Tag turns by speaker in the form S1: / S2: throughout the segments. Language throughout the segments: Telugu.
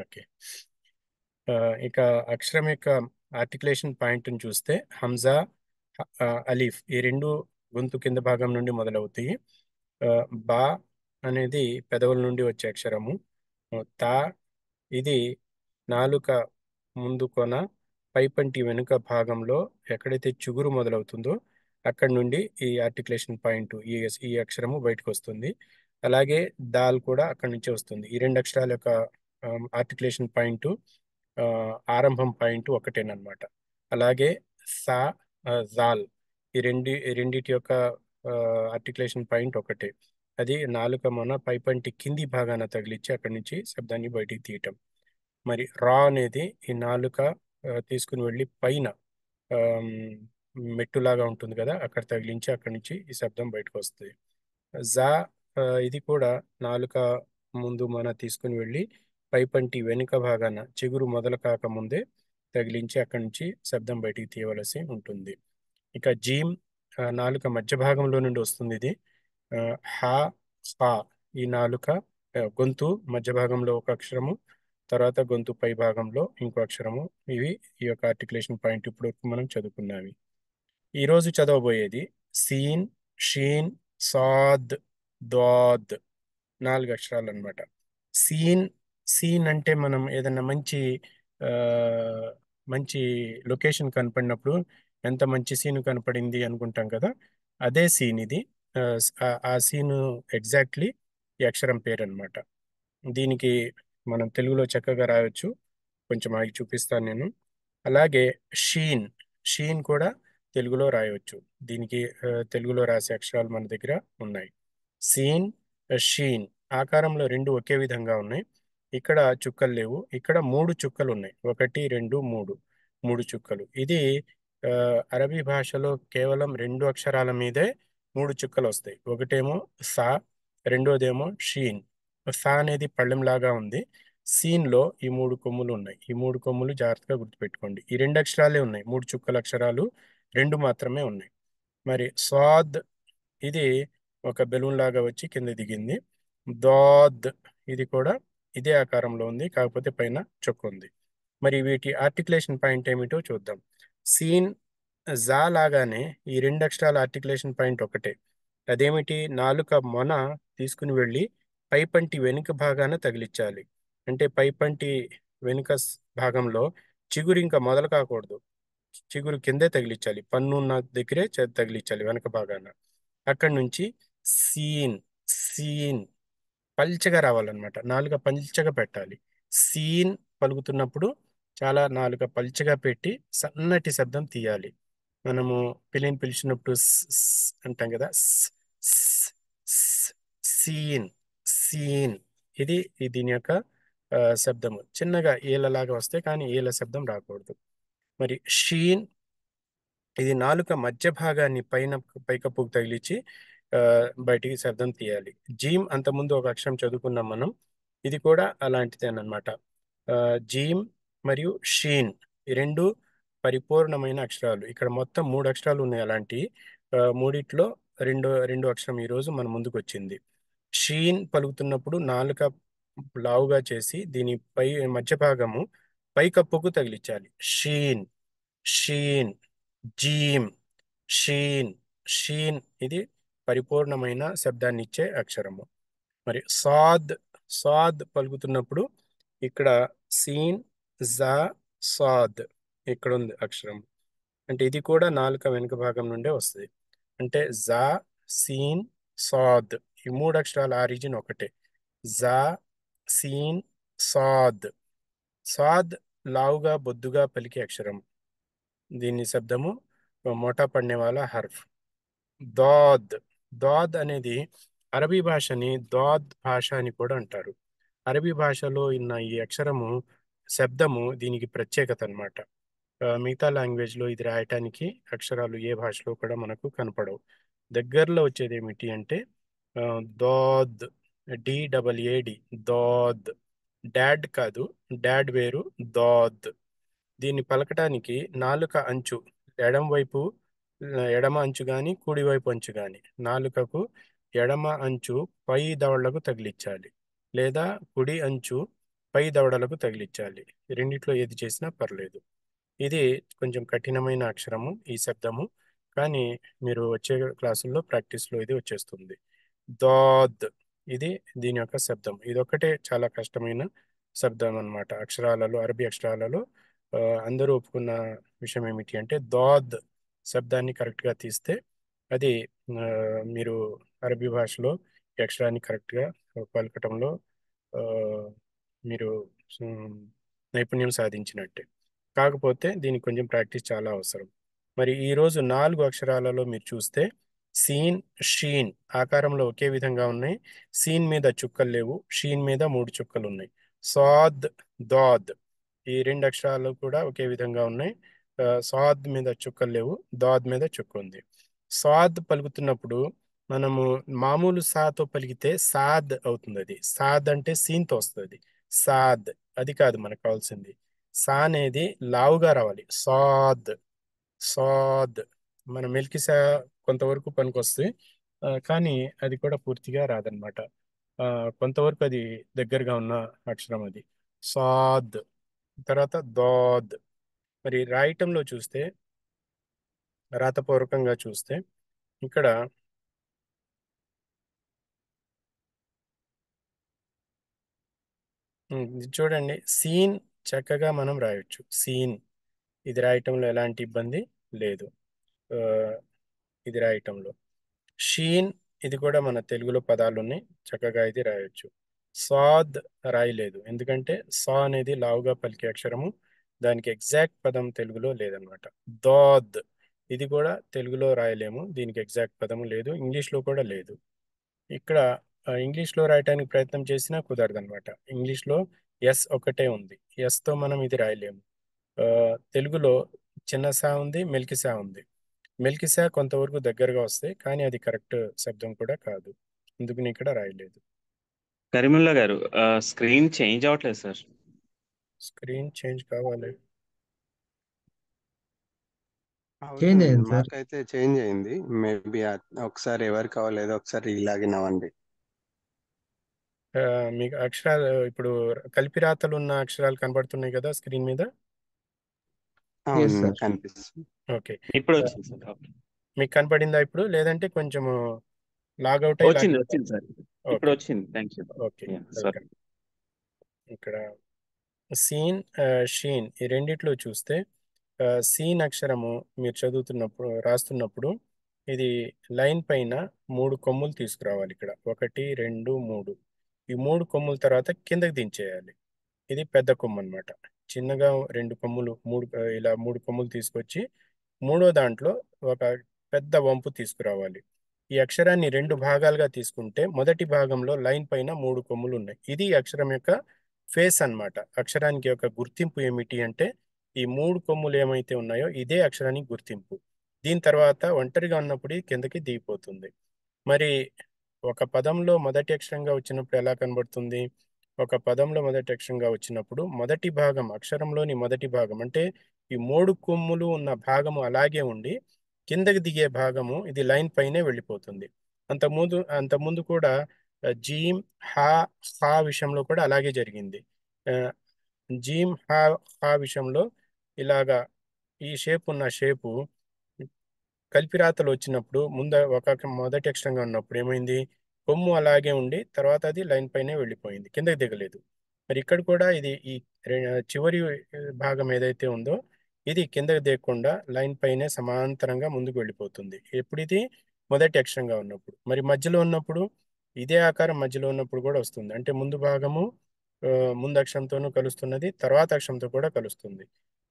S1: ఓకే. ఇక అక్షరం యొక్క ఆర్టికులేషన్ పాయింట్ని చూస్తే హంజా, అలీఫ్ ఈ రెండు గొంతు కింద భాగం నుండి మొదలవుతాయి. బా అనేది పెదవుల నుండి వచ్చే అక్షరము. తా ఇది నాలుక ముందు కొన పైపంటి వెనుక భాగంలో ఎక్కడైతే చిగురు మొదలవుతుందో అక్కడ నుండి ఈ ఆర్టికులేషన్ పాయింట్ ఈ అక్షరము బయటకు వస్తుంది. అలాగే దాల్ కూడా అక్కడి నుంచే వస్తుంది. ఈ రెండు అక్షరాల యొక్క ఆర్టికులేషన్ పాయింట్ ఆరంభం పాయింట్ ఒకటేనమాట. అలాగే సా, జాల్ ఈ రెండిటి యొక్క ఆర్టికులేషన్ పాయింట్ ఒకటే. అది నాలుక మన పైపంటి కింది భాగాన తగిలిచ్చి అక్కడి నుంచి శబ్దాన్ని బయటికి తీయటం. మరి రా అనేది ఈ నాలుక తీసుకుని వెళ్ళి పైన ఆమ్, మెట్టులాగా ఉంటుంది కదా, అక్కడ తగిలించి అక్కడి నుంచి ఈ శబ్దం బయటకు వస్తుంది. జా ఇది కూడా నాలుక ముందు మన తీసుకుని వెళ్ళి పైపంటి వెనుక భాగాన చిగురు మొదలు కాకముందే తగిలించి అక్కడి నుంచి శబ్దం బయటికి తీయవలసి ఉంటుంది. ఇక జీమ్ నాలుక మధ్య భాగంలో నుండి వస్తుంది. ఇది హా, ఫా ఈ నాలుక గొంతు మధ్య భాగంలో ఒక అక్షరము, తర్వాత గొంతు పై భాగంలో ఇంకో అక్షరము. ఇవి ఈ యొక్క ఆర్టికులేషన్ పాయింట్ ఇప్పుడు మనం చదువుకున్నవి. ఈ రోజు చదవబోయేది సీన్, షీన్, సాద్, దాద్ 4 అక్షరాలు అన్నమాట. సీన్ సీన్ అంటే మనం ఏదన్నా ఆ, మంచి లొకేషన్ కనపడినప్పుడు ఎంత మంచి సీన్ కనపడింది అనుకుంటాం కదా, అదే సీన్ ఇది. ఆ సీన్ ఎగ్జాక్ట్లీ ఈ అక్షరం పేరు అన్నమాట. దీనికి మనం తెలుగులో చక్కగా రాయొచ్చు. కొంచెం ఆగి చూపిస్తాను నేను. అలాగే షీన్ షీన్ కూడా తెలుగులో రాయవచ్చు. దీనికి తెలుగులో రాసే అక్షరాలు మన దగ్గర ఉన్నాయి. సీన్, షీన్ ఆకారంలో రెండు ఒకే విధంగా ఉన్నాయి. ఇక్కడ చుక్కలు లేవు. ఇక్కడ 3 చుక్కలు ఉన్నాయి. 1, 2, 3 3 చుక్కలు. ఇది ఆ, అరబీ భాషలో కేవలం 2 అక్షరాల మీదే 3 చుక్కలు వస్తాయి. ఒకటేమో సా, రెండోదేమో షీన్. సా అనేది పళ్ళెంలాగా ఉంది. సీన్ లో ఈ 3 కొమ్ములు ఉన్నాయి. ఈ 3 కొమ్ములు జాగ్రత్తగా గుర్తుపెట్టుకోండి. ఈ 2 అక్షరాలే ఉన్నాయి. 3 చుక్కల అక్షరాలు 2 మాత్రమే ఉన్నాయి. మరి స్వాద్ ఇది ఒక బెలూన్ లాగా వచ్చి కింద దిగింది. దాద్ ఇది కూడా ఇదే ఆకారంలో ఉంది, కాకపోతే పైన చొక్క ఉంది. మరి వీటి ఆర్టికులేషన్ పాయింట్ ఏమిటో చూద్దాం. సీన్, జా లాగానే ఈ 2 అక్షరాల ఆర్టికులేషన్ పాయింట్ ఒకటే. అదేమిటి? నాలుక మొన తీసుకుని వెళ్ళి పైపంటి వెనుక భాగాన తగిలించాలి. అంటే పైపంటి వెనుక భాగంలో చిగురు ఇంకా మొదలు కాకూడదు. చిగురు కిందే తగిలించాలి. పన్ను ఉన్న దగ్గరే తగిలించాలి వెనక భాగాన. అక్కడి నుంచి సీన్ సీన్ పల్చగా రావాలన్నమాట. నాలుక పల్చగా పెట్టాలి. సీన్ పలుకుతున్నప్పుడు చాలా నాలుక పల్చగా పెట్టి సన్నటి శబ్దం తీయాలి. మనము పిల్లిని పిలిచినప్పుడు అంటాం కదా, సీన్ సీన్ దీని యొక్క శబ్దము చిన్నగా ఏలలాగా వస్తే కానీ ఏల శబ్దం రాకూడదు. మరి షీన్ ఇది నాలుక మధ్య భాగాన్ని పైకప్పుకు తగిలించి ఆ, బయటికి శబ్దం తీయాలి. జీమ్ అంతకుముందు ఒక అక్షరం చదువుకున్నాం మనం. ఇది కూడా అలాంటిదేనమాట. జీమ్ మరియు షీన్ ఈ రెండు పరిపూర్ణమైన అక్షరాలు. ఇక్కడ మొత్తం 3 అక్షరాలు ఉన్నాయి అలాంటి. మూడిట్లో రెండు అక్షరం ఈ రోజు మన ముందుకు వచ్చింది. షీన్ పలుకుతున్నప్పుడు నాలుక లావుగా చేసి దీని మధ్య భాగము పైకప్పుకు తగిలించాలి. షీన్ షీన్. జీమ్, షీన్ షీన్ ఇది పరిపూర్ణమైన శబ్దాన్ని ఇచ్చే అక్షరము. మరి సాద్ సాద్ పలుకుతున్నప్పుడు ఇక్కడ సీన్, జా, సాద్ ఇక్కడ ఉంది అక్షరం. అంటే ఇది కూడా నాలుక వెనుక భాగం నుండే వస్తుంది. అంటే జా, సీన్, సాద్ ఈ 3 అక్షరాల ఆరిజిన్ ఒకటే. జా, సీన్, సాద్. సాద్ లావుగా బొద్దుగా పలికే అక్షరం. దీని శబ్దము మోటా పడిన వాళ్ళ హర్ఫ్. దాద్ దాద్ అనేది అరబీ భాషని దాద్ భాష అని కూడా అంటారు. అరబీ భాషలో ఉన్న ఈ అక్షరము శబ్దము దీనికి ప్రత్యేకత అన్నమాట. మిగతా లాంగ్వేజ్లో ఇది రాయటానికి అక్షరాలు ఏ భాషలో కూడా మనకు కనపడవు. దగ్గరలో వచ్చేది ఏమిటి అంటే దాద్, DAAD దాద్. డాడ్ కాదు, డాడ్ వేరు, దాద్. దీన్ని పలకటానికి నాలుక అంచు ఎడమ వైపు ఎడమ అంచు కానీ కుడివైపు అంచు కానీ నాలుకకు ఎడమ అంచు పై దవళ్లకు తగిలించాలి, లేదా కుడి అంచు పై దవడలకు తగిలించాలి. రెండిట్లో ఏది చేసినా పర్లేదు. ఇది కొంచెం కఠినమైన అక్షరము ఈ శబ్దము, కానీ మీరు వచ్చే క్లాసుల్లో ప్రాక్టీస్లో ఇది వచ్చేస్తుంది. దాద్, ఇది దీని యొక్క శబ్దం. ఇదొక్కటే చాలా కష్టమైన శబ్దం అన్నమాట. అక్షరాలలో, అరబీ అక్షరాలలో అందరూ ఒప్పుకున్న విషయం ఏమిటి అంటే దాద్ శబ్దాన్ని కరెక్ట్గా తీస్తే అది ఆ, మీరు అరబీ భాషలో ఈ అక్షరాన్ని కరెక్ట్గా పలకటంలో ఆ, మీరు ఉమ్, నైపుణ్యం సాధించినట్టే. కాకపోతే దీనికి కొంచెం ప్రాక్టీస్ చాలా అవసరం. మరి ఈరోజు 4 అక్షరాలలో మీరు చూస్తే సీన్, షీన్ ఆకారంలో ఒకే విధంగా ఉన్నాయి. సీన్ మీద చుక్కలు లేవు, షీన్ మీద 3 చుక్కలు ఉన్నాయి. సాద్, దాద్, ఈ 2 అక్షరాలు కూడా ఒకే విధంగా ఉన్నాయి. సాద్ మీద చుక్కలు లేవు, దాద్ మీద చుక్క ఉంది. సాద్ పలుకుతున్నప్పుడు మనము మామూలు సాతో పలికితే సాద్ అవుతుంది. అది సాద్ అంటే సీన్తో వస్తుంది. సాద్, అది కాదు మనకు కావాల్సింది. సా అనేది లావుగా రావాలి. సాద్, సాద్. మన మెల్కిసా కొంతవరకు పనికొస్తుంది, కానీ అది కూడా పూర్తిగా రాదనమాట. ఆ, కొంతవరకు అది దగ్గరగా ఉన్న అక్షరం అది. సాద్. తర్వాత దోద్. మరి రాయటంలో చూస్తే, రాతపూర్వకంగా చూస్తే ఇక్కడ ఇది చూడండి, సీన్ చక్కగా మనం రాయొచ్చు. సీన్, ఇది రాయటంలో ఎలాంటి ఇబ్బంది లేదు. ఆ, ఇది రాయటంలో షీన్, ఇది కూడా మన తెలుగులో పదాలు ఉన్నాయి, చక్కగా ఇది రాయొచ్చు. సాద్ రాయలేదు, ఎందుకంటే సా అనేది లావుగా పలికే అక్షరము, దానికి ఎగ్జాక్ట్ పదం తెలుగులో లేదనమాట. దోద్, ఇది కూడా తెలుగులో రాయలేము, దీనికి ఎగ్జాక్ట్ పదము లేదు, ఇంగ్లీష్లో కూడా లేదు. ఇక్కడ ఇంగ్లీష్లో రాయటానికి ప్రయత్నం చేసినా కుదరదు అనమాట. ఇంగ్లీష్లో ఎస్ ఒకటే ఉంది, ఎస్తో మనం ఇది రాయలేము. ఆ, తెలుగులో చిన్న సా ఉంది, మెల్కి సా ఉంది. మెల్కిసా కొంతవరకు దగ్గరగా వస్తాయి, కానీ అది కరెక్ట్ శబ్దం కూడా కాదు, అందుకని ఇక్కడ రాయలేదు.
S2: కరీముల్లా గారు, స్క్రీన్ చేంజ్ అవ్వట్లేదు సార్.
S1: స్క్రీన్ చేంజ్ కావాలి.
S3: చేంజ్
S4: అవుతుంది,
S3: అయింది సార్.
S4: మాకైతే చేంజ్ అయింది. మేబీ ఒకసారి ఎవరికి అవ్వలేదు, ఒకసారి ఇలాగిన్ అవ్వండి.
S1: ఆ, మీకు అక్షరాలు ఇప్పుడు కలిపి రాతలు ఉన్న అక్షరాలు కనబడుతున్నాయి కదా స్క్రీన్ మీద.
S3: ఎస్
S4: అవును,
S3: సార్.
S4: కనిపిస్తుంది.
S1: ఓకే.
S2: ఇప్పుడు
S1: ఆ,
S2: వచ్చింది సార్. ఓకే.
S1: మీకు కనపడిందా ఇప్పుడు, లేదంటే కొంచెము లాగౌట్ అయ్యి
S2: వచ్చింది వచ్చింది సార్. ఇప్పుడు
S1: ఓకే.
S2: వచ్చింది. Thank you.
S1: Okay,
S2: sir.
S1: Welcome. ఇక్కడ సీన్, షీన్, ఈ రెండిట్లో చూస్తే సీన్ అక్షరము మీరు చదువుతున్నప్పుడు, రాస్తున్నప్పుడు ఇది లైన్ పైన 3 కొమ్ములు తీసుకురావాలి. ఇక్కడ 1, 2, 3, ఈ 3 కొమ్ముల తర్వాత కిందకి దించేయాలి. ఇది పెద్ద కొమ్ము అన్నమాట. చిన్నగా 2 కొమ్ములు, ఇలా 3 కొమ్ములు తీసుకొచ్చి మూడో దాంట్లో ఒక పెద్ద వంపు తీసుకురావాలి. ఈ అక్షరాన్ని 2 భాగాలుగా తీసుకుంటే మొదటి భాగంలో లైన్ పైన 3 కొమ్ములు ఉన్నాయి. ఇది ఈ అక్షరం యొక్క ఫేస్ అన్నమాట. అక్షరానికి యొక్క గుర్తింపు ఏమిటి అంటే ఈ 3 కొమ్ములు ఏమైతే ఉన్నాయో ఇదే అక్షరానికి గుర్తింపు. దీని తర్వాత ఒంటరిగా ఉన్నప్పుడు ఇది కిందకి దిగిపోతుంది. మరి ఒక పదంలో మొదటి అక్షరంగా వచ్చినప్పుడు ఎలా కనబడుతుంది? ఒక పదంలో మొదటి అక్షరంగా వచ్చినప్పుడు మొదటి భాగం, అక్షరంలోని మొదటి భాగం అంటే ఈ 3 కొమ్ములు ఉన్న భాగము అలాగే ఉండి కిందకి దిగే భాగము ఇది లైన్ పైనే వెళ్ళిపోతుంది. అంతకుముందు కూడా జీమ్, హా, హా విషయంలో కూడా అలాగే జరిగింది. ఆ, జీమ్, హా, హా విషయంలో ఇలాగా ఈ షేప్ ఉన్న షేపు కలిపిరాతలు వచ్చినప్పుడు మొదటి అక్షరంగా ఉన్నప్పుడు ఏమైంది? కొమ్ము అలాగే ఉండి తర్వాత అది లైన్ పైనే వెళ్ళిపోయింది, కిందకి దిగలేదు. మరి ఇక్కడ కూడా ఇది ఈ చివరి భాగం ఏదైతే ఉందో ఇది కిందకి దిగకుండా లైన్ పైనే సమాంతరంగా ముందుకు వెళ్ళిపోతుంది. ఎప్పుడు ఇది మొదటి అక్షరంగా ఉన్నప్పుడు. మరి మధ్యలో ఉన్నప్పుడు ఇదే ఆకారం మధ్యలో ఉన్నప్పుడు కూడా వస్తుంది. అంటే ముందు భాగము ఆ, ముందు అక్షరంతోనూ కలుస్తున్నది, తర్వాత అక్షరంతో కూడా కలుస్తుంది.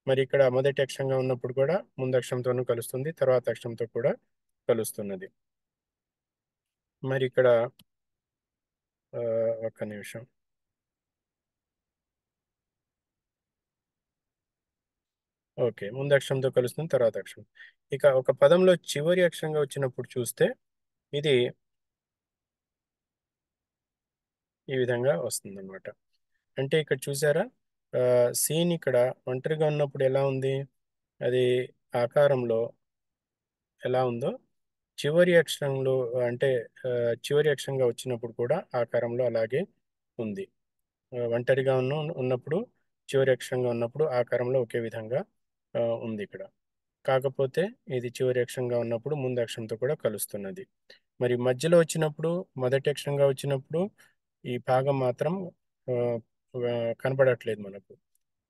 S1: మరి ఇక్కడ మొదటి అక్షరంగా ఉన్నప్పుడు కూడా ముందు అక్షరంతోనూ కలుస్తుంది, తర్వాత అక్షరంతో కూడా కలుస్తున్నది. మరి ఇక్కడ ఆ, ఒక్క నిమిషం. ఓకే, ముందు అక్షరంతో కలుస్తుంది, తర్వాత అక్షరం. ఇక ఒక పదంలో చివరి అక్షరంగా వచ్చినప్పుడు చూస్తే ఇది ఈ విధంగా వస్తుంది అనమాట. అంటే ఇక్కడ చూసారా, సీన్ ఇక్కడ ఒంటరిగా ఉన్నప్పుడు ఎలా ఉంది, అది ఆకారంలో ఎలా ఉందో చివరి అక్షరంలో అంటే చివరి అక్షరంగా వచ్చినప్పుడు కూడా ఆకారంలో అలాగే ఉంది. ఒంటరిగా ఉన్నప్పుడు చివరి అక్షరంగా ఉన్నప్పుడు ఆకారంలో ఒకే విధంగా ఉంది ఇక్కడ. కాకపోతే ఇది చివరి అక్షరంగా ఉన్నప్పుడు ముందు అక్షరంతో కూడా కలుస్తున్నది. మరి మధ్యలో వచ్చినప్పుడు మొదటి అక్షరంగా వచ్చినప్పుడు ఈ భాగం మాత్రం ఆ, కనబడట్లేదు మనకు.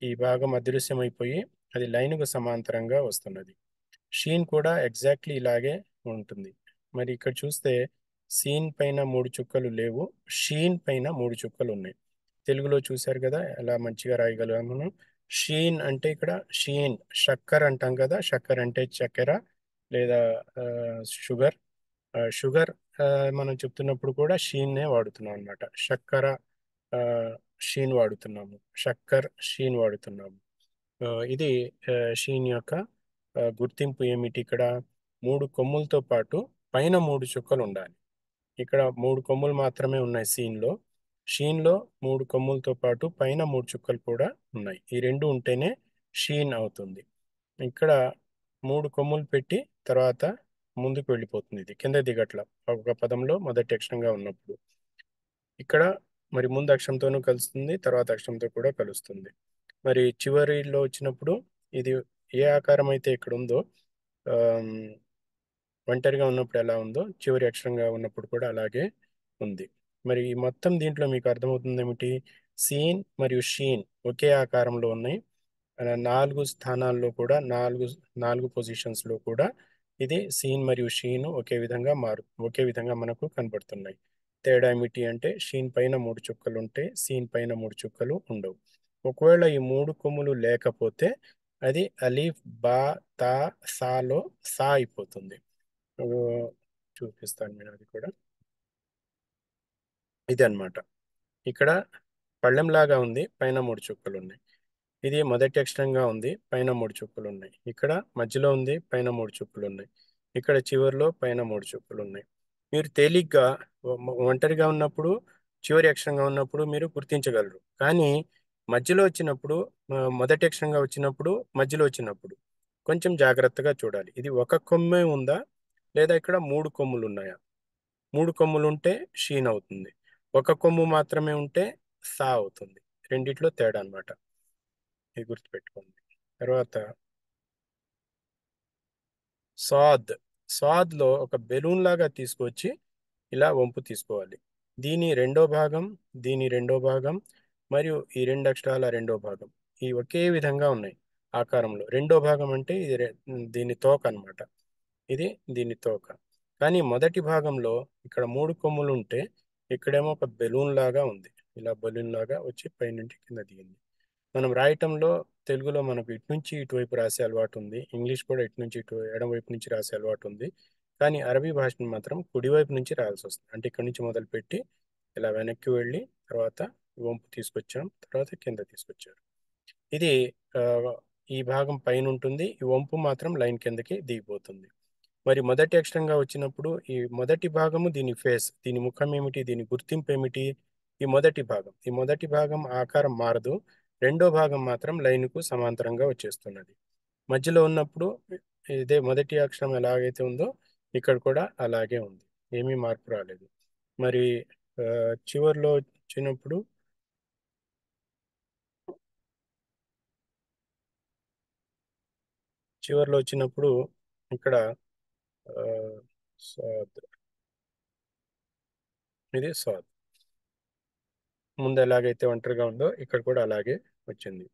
S1: ఈ భాగం అదృశ్యమైపోయి అది లైన్కు సమాంతరంగా వస్తున్నది. షీన్ కూడా ఎగ్జాక్ట్లీ ఇలాగే ఉంటుంది. మరి ఇక్కడ చూస్తే సీన్ పైన 3 చుక్కలు లేవు, షీన్ పైన 3 చుక్కలు ఉన్నాయి. తెలుగులో చూశారు కదా ఎలా మంచిగా రాయగలిగాము మనం. షీన్ అంటే ఇక్కడ షీన్ షక్కర్ అంటాం కదా, షక్కర్ అంటే చక్కెర లేదా షుగర్. షుగర్ మనం చెప్తున్నప్పుడు కూడా షీన్నే వాడుతున్నాం అన్నమాట. షక్కర ఆ, షీన్ వాడుతున్నాము, షక్కర్ షీన్ వాడుతున్నాము. ఇది షీన్ యొక్క గుర్తింపు ఏమిటి? ఇక్కడ 3 కొమ్ములతో పాటు పైన 3 చుక్కలు ఉండాలి. ఇక్కడ 3 కొమ్ములు మాత్రమే ఉన్నాయి సీన్లో. షీన్లో 3 కొమ్ములతో పాటు పైన 3 చుక్కలు కూడా ఉన్నాయి. ఈ రెండు ఉంటేనే షీన్ అవుతుంది. ఇక్కడ 3 కొమ్ములు పెట్టి తర్వాత ముందుకు వెళ్ళిపోతుంది. ఇది కింద దిగట్ల ఒక పదంలో మొదటి అక్షరంగా ఉన్నప్పుడు. ఇక్కడ మరి ముందు అక్షరంతోనూ కలుస్తుంది, తర్వాత అక్షరంతో కూడా కలుస్తుంది. మరి చివరిలో వచ్చినప్పుడు ఇది ఏ ఆకారం అయితే ఇక్కడ ఉందో ఆమ్, ఒంటరిగా ఉన్నప్పుడు ఎలా ఉందో చివరి అక్షరంగా ఉన్నప్పుడు కూడా అలాగే ఉంది. మరి ఈ మొత్తం దీంట్లో మీకు అర్థమవుతుంది ఏమిటి? సీన్ మరియు షీన్ ఒకే ఆకారంలో ఉన్నాయి. 4 స్థానాల్లో కూడా నాలుగు పొజిషన్స్ లో కూడా ఇది సీన్ మరియు షీన్ ఒకే విధంగా మనకు కనబడుతున్నాయి. తేడా ఏమిటి అంటే షీన్ పైన 3 చుక్కలు ఉంటే సీన్ పైన 3 చుక్కలు ఉండవు. ఒకవేళ ఈ 3 కొమ్ములు లేకపోతే అది అలీఫ్ బా తా సాలో సా అయిపోతుంది. ఆ, చూపిస్తాను నేను అది కూడా. ఇది అన్నమాట. ఇక్కడ పళ్ళెంలాగా ఉంది, పైన 3 చుక్కలు ఉన్నాయి. ఇది మొదటి అక్షరంగా ఉంది, పైన 3 చుక్కలు ఉన్నాయి. ఇక్కడ మధ్యలో ఉంది, పైన 3 చుక్కలు ఉన్నాయి. ఇక్కడ చివరిలో పైన 3 చుక్కలు ఉన్నాయి. మీరు తేలిగ్గా ఒంటరిగా ఉన్నప్పుడు చివరి అక్షరంగా ఉన్నప్పుడు మీరు గుర్తించగలరు. కానీ మధ్యలో వచ్చినప్పుడు మొదటి అక్షరంగా వచ్చినప్పుడు మధ్యలో వచ్చినప్పుడు కొంచెం జాగ్రత్తగా చూడాలి. ఇది ఒక కొమ్మే ఉందా లేదా ఇక్కడ 3 కొమ్ములు ఉన్నాయా? 3 కొమ్ములు ఉంటే షీన్ అవుతుంది, ఒక కొమ్ము మాత్రమే ఉంటే సా అవుతుంది. రెండిట్లో తేడా అన్నమాట. ఇది గుర్తుపెట్టుకోండి. తర్వాత స్వాద్లో ఒక బెలూన్ లాగా తీసుకొచ్చి ఇలా వంపు తీసుకోవాలి. దీని రెండో భాగం, దీని రెండో భాగం మరియు ఈ 2 అక్షరాల రెండో భాగం ఈ ఒకే విధంగా ఉన్నాయి ఆకారంలో. రెండో భాగం అంటే ఇది దీని తోక అన్నమాట. ఇది దీని తోక. కానీ మొదటి భాగంలో ఇక్కడ 3 కొమ్ములు ఉంటే ఇక్కడేమో ఒక బెలూన్ లాగా ఉంది. ఇలా బెలూన్ లాగా వచ్చి పైనుంచి కింద దిగింది. మనం రాయటంలో తెలుగులో మనకు ఇటు నుంచి ఇటువైపు రాసే అలవాటు ఉంది, ఇంగ్లీష్ కూడా ఇటు నుంచి ఇటు ఎడమవైపు నుంచి రాసే అలవాటు ఉంది. కానీ అరబీ భాషను మాత్రం కుడివైపు నుంచి రాయాల్సి వస్తుంది. అంటే ఇక్కడ నుంచి మొదలుపెట్టి ఇలా వెనక్కి వెళ్ళి తర్వాత వంపు తీసుకొచ్చాం, తర్వాత కింద తీసుకొచ్చారు. ఇది ఆ, ఈ భాగం పైన ఉంటుంది, ఈ వంపు మాత్రం లైన్ కిందకి దిగిపోతుంది. మరి మొదటి అక్షరంగా వచ్చినప్పుడు ఈ మొదటి భాగము దీని ఫేస్, దీని ముఖం ఏమిటి, దీని గుర్తింపు ఏమిటి? ఈ మొదటి భాగం ఆకారం మారదు, రెండో భాగం మాత్రం లైన్కు సమాంతరంగా వచ్చేస్తున్నది. మధ్యలో ఉన్నప్పుడు ఇదే మొదటి అక్షరం ఎలాగైతే ఉందో ఇక్కడ కూడా అలాగే ఉంది, ఏమీ మార్పు రాలేదు. మరి ఆ, చివర్లో వచ్చినప్పుడు ఇక్కడ ఆ, స్వాద్, ఇది స్వాద్. ముందు ఎలాగైతే ఒంటరిగా ఉందో ఇక్కడ కూడా అలాగే వచ్చింది.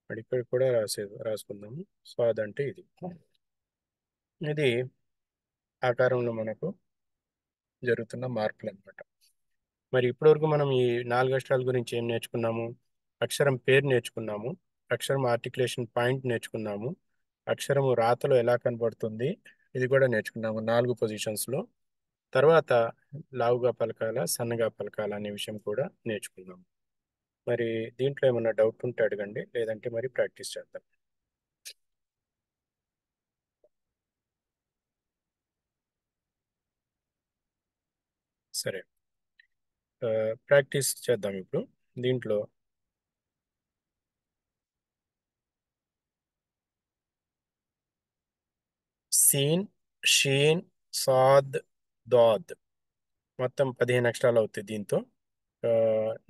S1: మరి ఇక్కడ కూడా రాసుకుందాము. స్వాద్ అంటే ఇది ఆకారంలో మనకు జరుగుతున్న మార్పులు అన్నమాట. మరి ఇప్పటివరకు మనం ఈ 4 అక్షరాల గురించి ఏం నేర్చుకున్నాము? అక్షరం పేరు నేర్చుకున్నాము, అక్షరం ఆర్టికులేషన్ పాయింట్ నేర్చుకున్నాము, అక్షరము రాతలో ఎలా కనబడుతుంది ఇది కూడా నేర్చుకున్నాము 4 పొజిషన్స్లో. తర్వాత లావుగా పలకాల, సన్నగా పలకాల అనే విషయం కూడా నేర్చుకున్నాము. మరి దీంట్లో ఏమన్నా డౌట్ ఉంటే అడగండి, లేదంటే మరి ప్రాక్టీస్ చేద్దాం. సరే, ప్రాక్టీస్ చేద్దాం ఇప్పుడు. దీంట్లో సీన్, షీన్, సాద్, దాద్ మొత్తం 15 అక్షరాలు అవుతాయి దీంతో.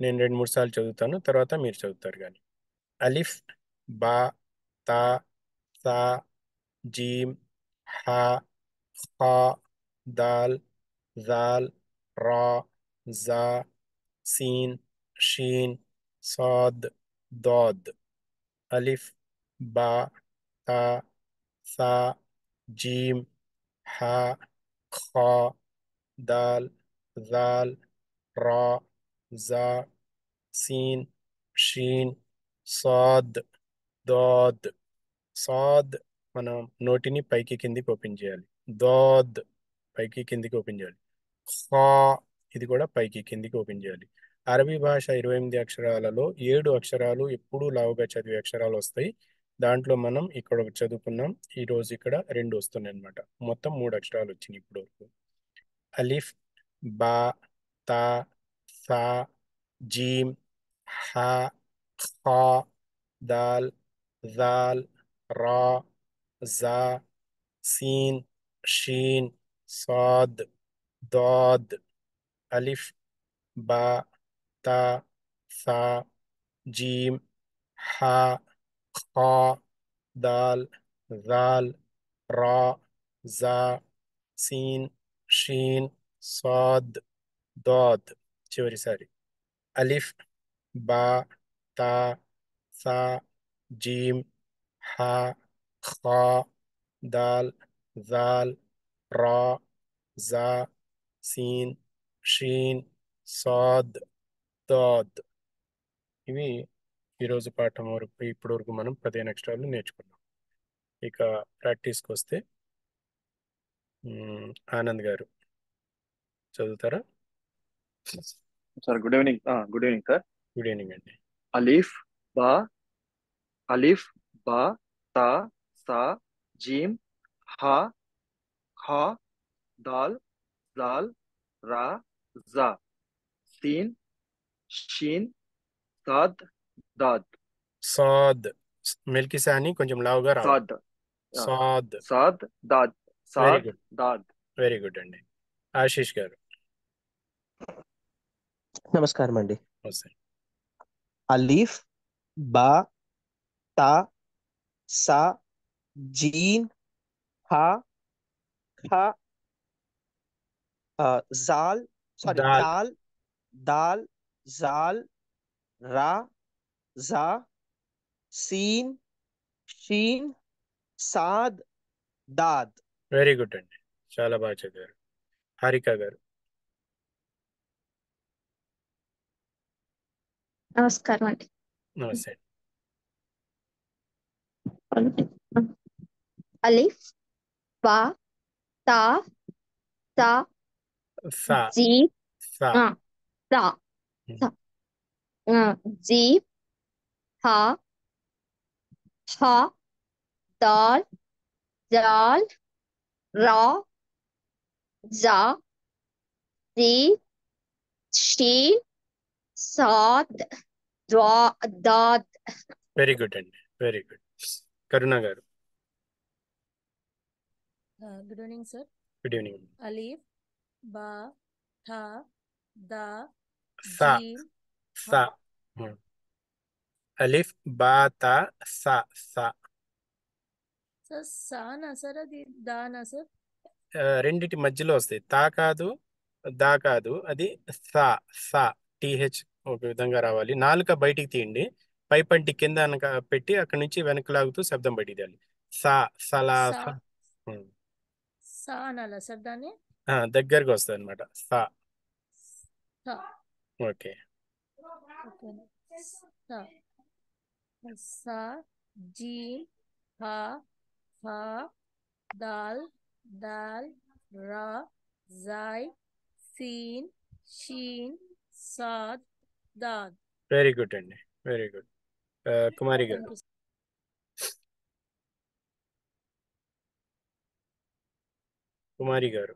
S1: నేను 2-3 సార్లు చదువుతాను, తర్వాత మీరు చదువుతారు కానీ. అలిఫ్, బా, తా, సా, జీమ్, హా, ఖా, దాల్, జాల్, రా, జా, సీన్, షీన్, సాద్, దాద్. అలిఫ్, బా, తా, సా, జీమ్, హా, ఖా, దాల్, జాల్, రా, జా, సీన్, షీన్, సాద్, దాద్. సాద్ మనం నోటిని పైకి కిందికి ఓపెన్ చేయాలి. దాద్ పైకి కిందికి ఓపెన్ చేయాలి. ఖా ఇది కూడా పైకి కిందికి ఓపెన్ చేయాలి. అరబీ భాష 28 అక్షరాలలో 7 అక్షరాలు ఎప్పుడూ లావుగా చదివే అక్షరాలు వస్తాయి. దాంట్లో మనం ఇక్కడ ఒకటి చదువుకున్నాం, ఈ రోజు ఇక్కడ 2 వస్తున్నాయి అనమాట. మొత్తం 3 అక్షరాలు వచ్చినాయి ఇప్పుడు వరకు. అలిఫ్, బా, తా, సా, జీమ్, హా, ఖా, దాల్, జాల్, రా, జా, సీన్, షీన్, సాద్, దాద్. అలిఫ్, బా, తా, సా, జీమ్, హా, ఖా, దాల్, జాల్, రా, జా, సీన్, షీన్, సాద్, దాద్. చివరిసారి అలిఫ్, బా, తా, సా, జీమ్, హా, ఖా, దాల్, జాల్, రా, జా, సీన్, షీన్, సాద్, దాద్. ఇవి ఈరోజు పాఠం వరకు ఇప్పటి వరకు మనం 15 అక్షరాలు నేర్చుకున్నాం. ఇక ప్రాక్టీస్కి వస్తే ఆనంద్ గారు చదువుతారా?
S5: Sir good evening. Good evening sir.
S1: Good evening అండి.
S5: అలీఫ్ బా అలీఫ్ బా తా సా జీమ్ హా ఖా దాల్ జాల్ రా జా సీన్ షీన్ సాద్ దాద్.
S1: సాద్ మిల్కి సాని కొంచెం లావుగా రావాలి.
S5: సాద్
S1: సాద్.
S5: సాద్ దాద్
S1: వెరీ
S5: సాద్
S1: గుడ్,
S5: దాద్.
S1: వెరీ గుడ్ అండి. ఆశీష్ గారు
S6: నమస్కారం అండి.
S1: వస్తాయి.
S6: అలీఫ్ బా తా సా జీన్ హా ఖా జాల్ సారీ
S1: దాల్.
S6: దాల్ దాల్ జాల్ రా జా సీన్ షీన్ సాద్ దాద్.
S1: వెరీ గుడ్ అండి, చాలా బాగా చదివారు. హారిక గారు
S7: నమస్కారం అండి.
S1: నమస్తే.
S7: అలిఫ్ బా తా సా
S1: సా
S7: జీ
S1: సా
S7: సా సా జీ హా హా దాల్ జాల్ రా జా ది షీన్ సాద్ దాద్.
S1: వెరీ గుడ్ అండి, వెరీ గుడ్. కరుణ గారు
S8: good evening sir.
S1: Good evening.
S8: Alif బా థా దా
S1: సా
S8: జీమ్
S1: సా అలిఫ్ బా తా సా సా.
S8: సార్ సానా సార్ అది దానా సార్?
S1: రెండిటి మధ్యలో వస్తాయి. తా కాదు, దా కాదు, అది సా సా. టీహెచ్ ఒక విధంగా రావాలి. నాలుక బయటికి తీయండి, పై పంటి కింద అనక పెట్టి అక్కడి నుంచి వెనక్కి లాగుతూ శబ్దం బయటికి తీయాలి. సా సలా
S8: సా
S1: సా.
S8: సా అనాలా సార్ దాన్ని?
S1: దగ్గరకు వస్తుంది అనమాట. సా.
S8: సా
S1: ఓకే.
S8: ఓకే. సా సా జీమ్ హా హా దాల్ దాల్ రా జాయ్ సీన్ షీన్ సాద్ దాద్.
S1: వెరీ గుడ్ అండి, వెరీ గుడ్. కుమారి గారు
S8: థ్యాంక్ యూ.
S1: కుమారి గారు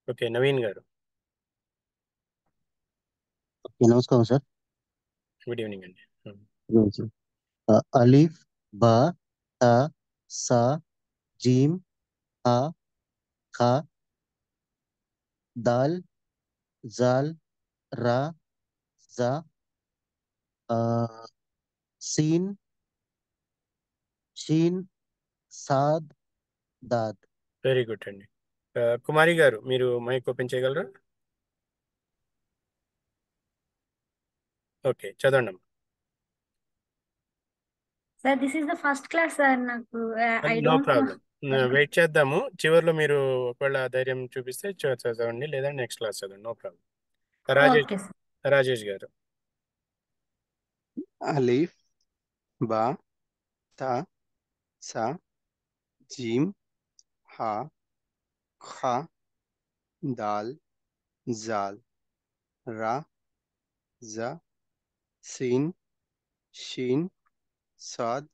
S1: ఓకే. నవీన్ గారు
S9: నమస్కారం సార్.
S1: గుడ్ ఈవినింగ్ అండి.
S9: అలీఫ్ బా తా సా జీమ్ హా ఖా దాల్ जाल रा जा सीन షీన్ సాద్ దాద్.
S1: వెరీ గుడ్ అండి. కుమారి గారు మీరు మైక్ ఓపెన్ చేయగలరా? ఓకే, చదవండి.
S8: Sir this is the first class sir. నాకు I
S1: know
S8: don't
S1: problem, wait చేద్దాము. చివరిలో మీరు ఒకవేళ ధైర్యం చూపిస్తే చదవండి, లేదా నెక్స్ట్ క్లాస్ చదవండి. No problem. Rajesh
S8: okay sir.
S1: Rajesh గారు.
S4: అలీఫ్ బా తా సా జీమ్ హా ఖా దాల్ జాల్ రా జా సీన్ షీన్ సాద్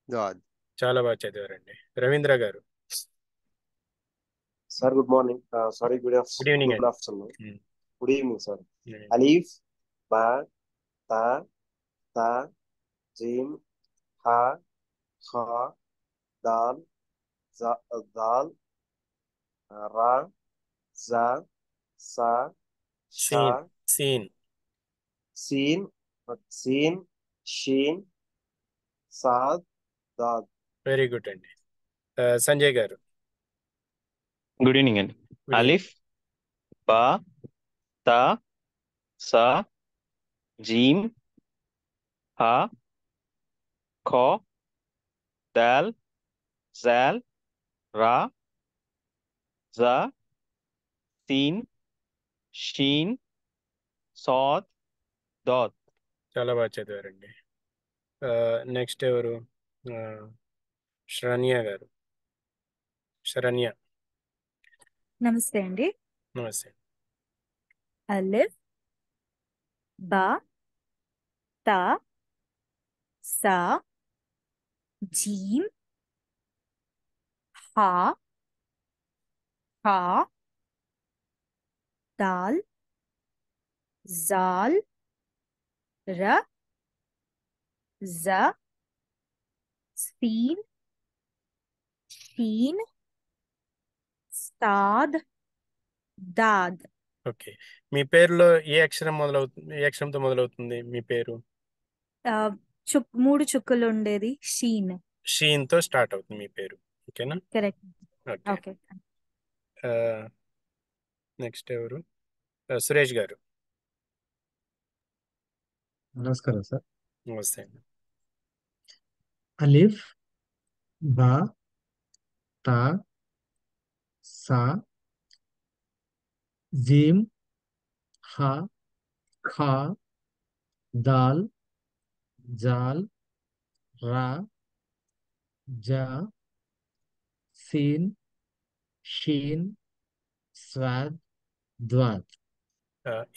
S4: దాద్.
S1: చాలా బాగా చదివారండి. రవీంద్ర గారు.
S10: Sir, good morning. Sorry,
S1: good evening
S10: good
S1: అండి.
S10: afternoon. Good evening, sir. Alif, Ba, Ta, Ta, Jim, Ha, Kha, Dal, Dal, Ra, Za, Sa, Sha,
S1: సీన్
S10: Sin, Sin, Shin, Sad, Dad.
S1: Very good అండి. సంజయ్ గారు.
S2: గుడ్ ఈవినింగ్ అండి.
S1: Good evening.
S2: అలిఫ్ బా తా సా జీమ్ హా ఖా దాల్ జాల్ రా జా సీన్ షీన్ సాద్ దాద్.
S1: చాలా బాగా చదివారండి. నెక్స్ట్ ఎవరు? శరణ్య గారు. శరణ్య.
S11: నమస్తే అండి.
S1: నమస్తే.
S11: అలిఫ్ బా తా సా జీమ్ హా ఖా దాల్ జాల్ ర జ సీన్ షీన్ సాద్ దాద్.
S1: ఓకే, మీ పేరులో ఏ అక్షరం మొదలవుతుంది, ఏ అక్షరంతో మొదలవుతుంది మీ పేరు?
S11: ఆ, 3 చుక్కలు ఉండేది షీన్.
S1: షీన్ తో స్టార్ట్ అవుతుంది మీ పేరు. ఓకేనా?
S11: కరెక్ట్.
S1: ఓకే.
S11: ఓకే.
S1: నెక్స్ట్ ఎవరు? సురేష్ గారు.
S12: నమస్కారం సార్.
S1: నమస్తే అండి.
S12: అలిఫ్ బా తా సా జీమ్ హా ఖా దాల్ జాల్ రా జా సీన్ షీన్ స్వాద్ ద్వాద్.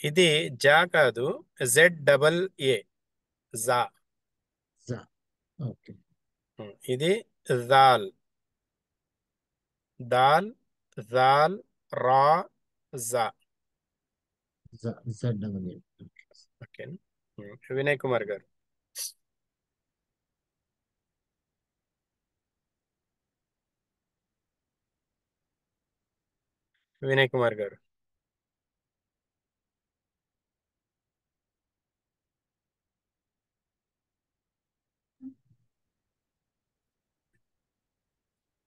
S1: ఇది జా కాదు, ZEE జా.
S12: జా. ఓకే.
S1: ఇది జాల్. దాల్ జాల్ రా జా.
S12: ZEE.
S1: ఓకేనా? వినయ్ కుమార్ గారు. వినయ్ కుమార్ గారు.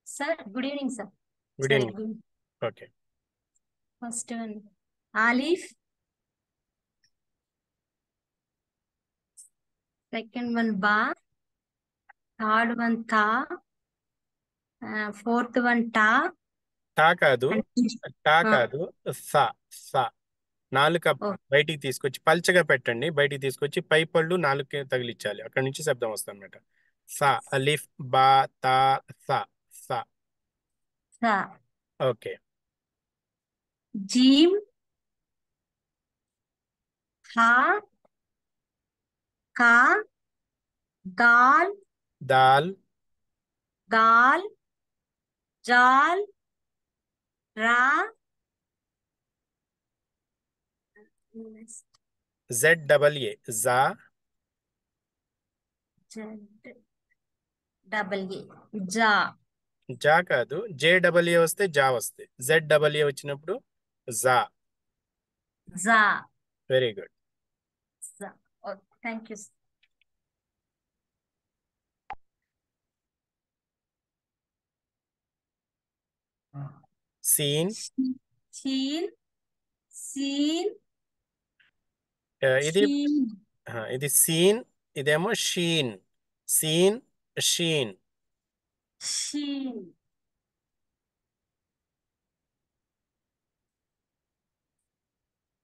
S8: Sir good evening sir.
S1: Good evening. Okay.
S8: First one olive, second one బా, థర్డ్ వన్ తా, ఫోర్త్ వన్ టా.
S1: టా కాదు, టా
S8: ఆ.
S1: కాదు, సా. సా. నాలుక
S8: ఓ.
S1: బయటికి తీసుకొచ్చి పల్చగా పెట్టండి. బయటికి తీసుకొచ్చి పై పళ్ళు నాలుక తగిలించాలి. అక్కడ నుంచి శబ్దం వస్తుంది అనమాట. సా. అలిఫ్ బా తా సా. సా.
S8: సా.
S1: ఓకే.
S8: జీమ్ హా కా దాల్
S1: దాల్
S8: దాల్ జాల్ రా
S1: ZEE జా.
S8: డబల్ జా.
S1: జా కాదు, JEE వస్తే జా వస్తాయి. ZEE వచ్చినప్పుడు జా.
S8: జా
S1: వెరీ గుడ్.
S8: జా. Thank you.
S1: సీన్.
S8: షీన్ సీన్
S1: ఇది
S8: షీన్
S1: ఇది సీన్, ఇదేమో షీన్. సీన్ షీన్.
S8: షీన్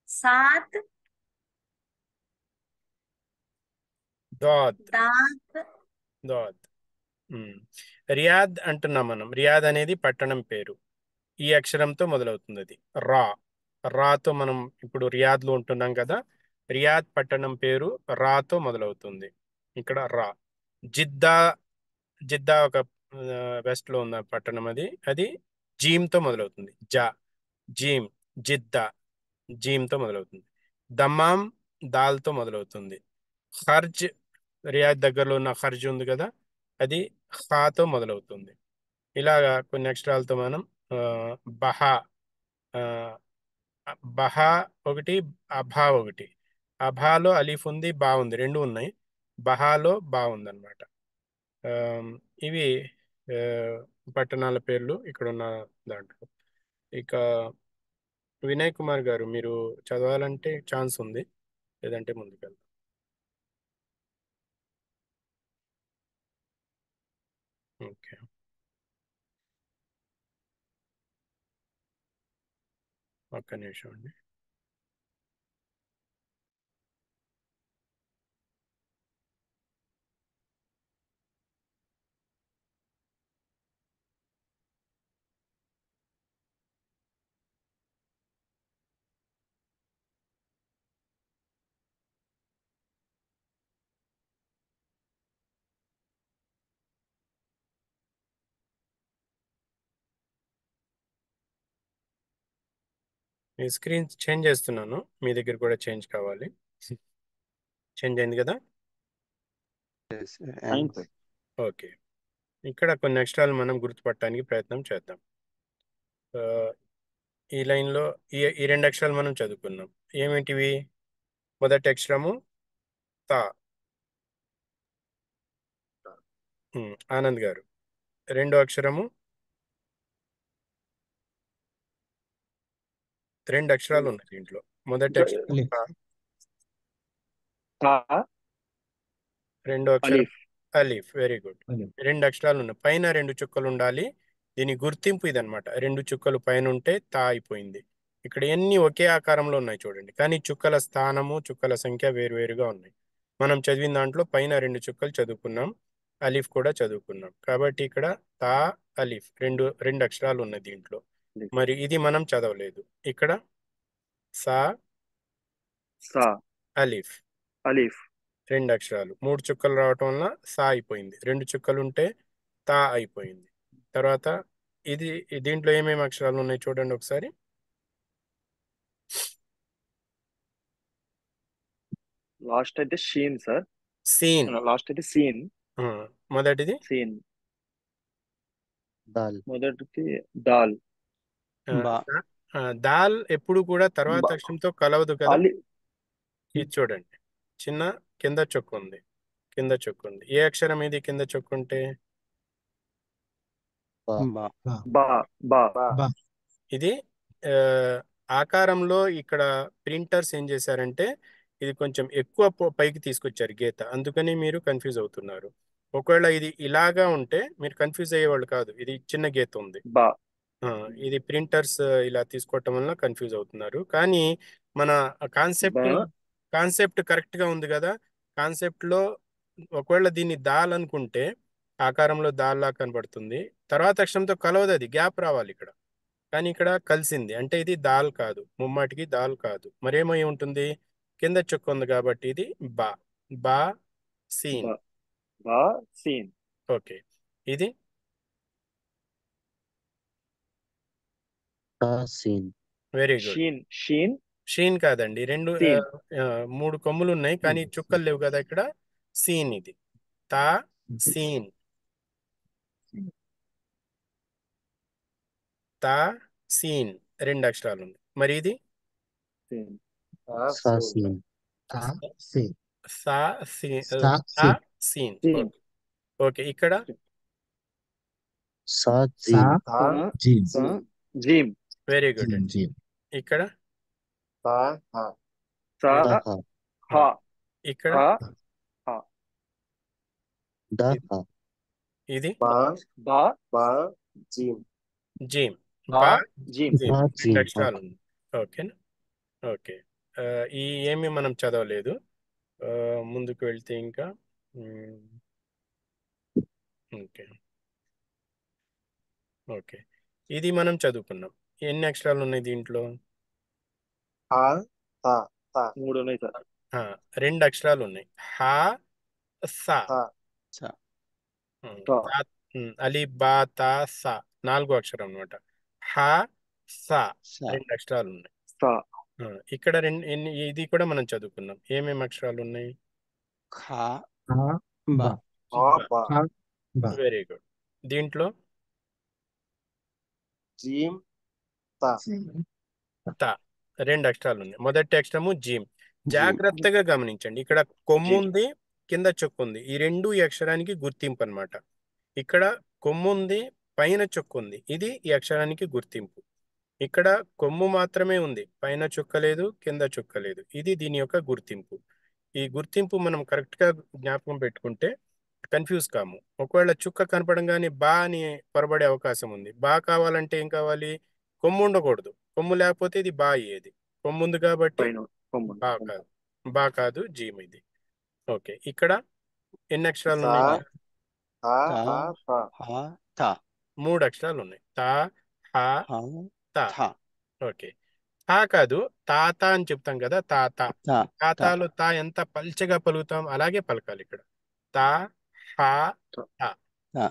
S8: సాత్
S1: దాద్.
S8: దాత్
S1: దాద్. రియాద్ అంటున్నాం మనం. రియాద్ అనేది పట్టణం పేరు. ఈ అక్షరంతో మొదలవుతుంది అది. రా. రాతో మనం ఇప్పుడు రియాద్లో ఉంటున్నాం కదా, రియాద్ పట్టణం పేరు రాతో మొదలవుతుంది. ఇక్కడ రా. జిద్దా. జిద్దా ఒక వెస్ట్లో ఉన్న పట్టణం, అది జీమ్తో మొదలవుతుంది. జా. జీమ్. జిద్దా జీమ్తో మొదలవుతుంది. దమ్మాం దాల్తో మొదలవుతుంది. ఖర్జ్, రియాద్ దగ్గరలో ఉన్న ఖర్జ్ ఉంది కదా, అది ఖాతో మొదలవుతుంది. ఇలాగా కొన్ని అక్షరాలతో మనం బహా, బహా ఒకటి, అభా ఒకటి. అభాలో అలీఫ్ ఉంది, బా ఉంది, రెండు ఉన్నాయి. బహాలో బా ఉంది అనమాట. ఇవి పట్టణాల పేర్లు ఇక్కడ ఉన్న దాంట్లో. ఇక వినయ్ కుమార్ గారు, మీరు చదవాలంటే ఛాన్స్ ఉంది, లేదంటే ముందుకెళ్దాం. ఓకే. ఒక్క నిమిషం అండి. మీ స్క్రీన్ చేంజ్ చేస్తున్నాను, మీ దగ్గర కూడా చేంజ్ కావాలి. చేంజ్ అయింది కదా? ఓకే. ఇక్కడ కొన్ని అక్షరాలు మనం గుర్తుపట్టడానికి ప్రయత్నం చేద్దాం. ఈ లైన్లో ఈ రెండు అక్షరాలు మనం చదువుకున్నాం. ఏమిటివి? మొదటి అక్షరము తా. ఆనంద్ గారు, రెండో అక్షరము, రెండు అక్షరాలు ఉన్నాయి దీంట్లో. మొదటి అక్షరం తా, రెండో అక్షరం అలీఫ్. Very good. రెండు అక్షరాలు ఉన్నాయి. పైన రెండు చుక్కలు ఉండాలి. దీని గుర్తింపు ఇదనమాట. రెండు చుక్కలు పైన ఉంటే తా అయిపోయింది. ఇక్కడ ఎన్ని ఒకే ఆకారంలో ఉన్నాయి చూడండి, కానీ చుక్కల స్థానము, చుక్కల సంఖ్య వేరువేరుగా ఉన్నాయి. మనం చదివిన దాంట్లో పైన రెండు చుక్కలు చదువుకున్నాం, అలీఫ్ కూడా చదువుకున్నాం. కాబట్టి ఇక్కడ తా అలీఫ్ రెండు అక్షరాలు ఉన్నాయి దీంట్లో. మరి ఇది మనం చదవలేదు. ఇక్కడ సా అలీఫ్.
S5: అలీఫ్
S1: రెండు అక్షరాలు, మూడు చుక్కలు రావటం వల్ల సా అయిపోయింది. రెండు చుక్కలు ఉంటే తా అయిపోయింది. తర్వాత దీంట్లో ఏమేమి అక్షరాలు ఉన్నాయి చూడండి ఒకసారి.
S5: లాస్ట్ అయితే షీన్ సార్.
S1: సీన్.
S5: లాస్ట్ అయితే సీన్.
S1: మొదటిది
S5: సీన్.
S9: దాల్.
S5: మొదటిది దాల్.
S1: దాల్ ఎప్పుడు కూడా తర్వాత అక్షరంతో కలవదు కదా. ఇది చూడండి, చిన్న కింద చొక్కు ఉంది, కింద చొక్కు ఉంది. ఏ అక్షరం ఇది కింద చొక్కు ఉంటే? ఇది ఆకారంలో ఇక్కడ ప్రింటర్స్ ఏం చేశారంటే ఇది కొంచెం ఎక్కువ పైకి తీసుకొచ్చారు గీత, అందుకని మీరు కన్ఫ్యూజ్ అవుతున్నారు. ఒకవేళ ఇది ఇలాగా ఉంటే మీరు కన్ఫ్యూజ్ అయ్యేవాళ్ళు కాదు. ఇది చిన్న గీత ఉంది, ఇది ప్రింటర్స్ ఇలా తీసుకోవటం వల్ల కన్ఫ్యూజ్ అవుతున్నారు. కానీ మన కాన్సెప్ట్ కరెక్ట్ గా ఉంది కదా. కాన్సెప్ట్ లో ఒకవేళ దీన్ని దాల్ అనుకుంటే ఆకారంలో దాల్ లా కనబడుతుంది, తర్వాత అక్షరంతో కలవదు, అది గ్యాప్ రావాలి ఇక్కడ. కానీ ఇక్కడ కలిసింది అంటే ఇది దాల్ కాదు, ముమ్మాటికి దాల్ కాదు. మరేమై ఉంటుంది? కింద చుక్క ఉంది కాబట్టి ఇది బా. బా సీన్. ఓకే. ఇది వెరీ గుడ్. షీన్ కాదండి, మూడు కొమ్ములు ఉన్నాయి కానీ చుక్కలు లేవు కదా ఇక్కడ. సీన్. ఇది తా సీన్. తా సీన్ రెండు అక్షరాలు ఉన్నాయి. మరి ఇది
S9: సా
S10: సీన్
S9: సీన్
S12: తా సీన్
S1: సా సీన్
S12: సా
S1: సా
S12: సీన్
S1: సీన్ ఓకే ఇక్కడ
S9: సా
S12: సా
S9: జీన్
S10: తా
S12: జీన్
S5: సా
S10: జీన్
S5: జీమ్
S1: వెరీ గుడ్
S12: జీన్
S1: అండి.
S12: జీన్
S1: ఇక్కడ
S10: తా హా
S5: సా
S9: ద హ
S5: హా
S1: ఇక్కడ
S5: హా
S12: తా
S5: హా
S9: ద
S1: ఇది
S9: హ
S1: ఇది
S10: బా
S5: బా
S10: బా జీన్
S1: జీమ్
S5: బా
S1: బా
S5: జీమ్
S1: జీమ్
S9: బా
S1: రెండు
S9: జీన్
S1: అక్షరాలు ఉంది. ఓకేనా ఓకే ఈ ఏమి మనం చదవలేదు. ముందుకు వెళ్తే ఇంకా ఓకే ఓకే ఇది మనం చదువుకున్నాం. ఎన్ని అక్షరాలు ఉన్నాయి దీంట్లో?
S10: హా తా తా
S5: 3 ఉన్నాయి సార్.
S1: రెండు అక్షరాలు ఉన్నాయి. హా సా
S10: తా సా
S5: తా
S1: అలీ బా తా సా 4వ అక్షరం అనమాట. హా సా
S10: సా
S1: 2 అక్షరాలు ఉన్నాయి.
S5: సా
S1: ఇక్కడ ఇది కూడా మనం చదువుకున్నాం. ఏమేమి అక్షరాలు ఉన్నాయి?
S10: ఖా
S12: హా
S10: బా
S12: బా
S10: ఆ బా
S12: హా బా
S1: వెరీ గుడ్. దీంట్లో
S10: జీమ్ తా
S1: తా 2 అక్షరాలు ఉన్నాయి. మొదటి అక్షరము జీమ్. జాగ్రత్తగా గమనించండి. ఇక్కడ కొమ్ము
S5: జీమ్.
S1: ఉంది, కింద చొక్కు ఉంది. ఈ రెండు ఈ అక్షరానికి గుర్తింపు అన్నమాట. ఇక్కడ కొమ్ము ఉంది, పైన చొక్కు ఉంది. ఇది ఈ అక్షరానికి గుర్తింపు. ఇక్కడ కొమ్ము మాత్రమే ఉంది, పైన చుక్క లేదు, కింద చుక్క లేదు. ఇది దీని యొక్క గుర్తింపు. ఈ గుర్తింపు మనం కరెక్ట్గా జ్ఞాపకం పెట్టుకుంటే కన్ఫ్యూజ్ కాము. ఒకవేళ చుక్క కనపడంగానే బా అని పొరబడే అవకాశం ఉంది. బా కావాలంటే ఏం కావాలి? కొమ్ము ఉండకూడదు. కొమ్ము లేకపోతే ఇది బా అయ్యేది. కొమ్ము ఉంది కాబట్టి
S5: పైన కొమ్ము.
S1: బా కాదు. బా కాదు, జీమ్ ఇది. ఓకే ఇక్కడ ఎన్ని అక్షరాలు
S10: సా
S1: ఉన్నాయి?
S10: హా
S4: తా
S10: హా తా
S4: హా తా
S1: 3 అక్షరాలు ఉన్నాయి. తా హా
S4: హా
S1: తా.
S4: థా
S1: ఓకే తా కాదు, తాత అని చెప్తాం కదా. తాత
S4: తా తా
S1: తాతాలో తా ఎంత పల్చగా పలుకుతాం అలాగే పలకాలి. ఇక్కడ తా హా తా.
S4: తా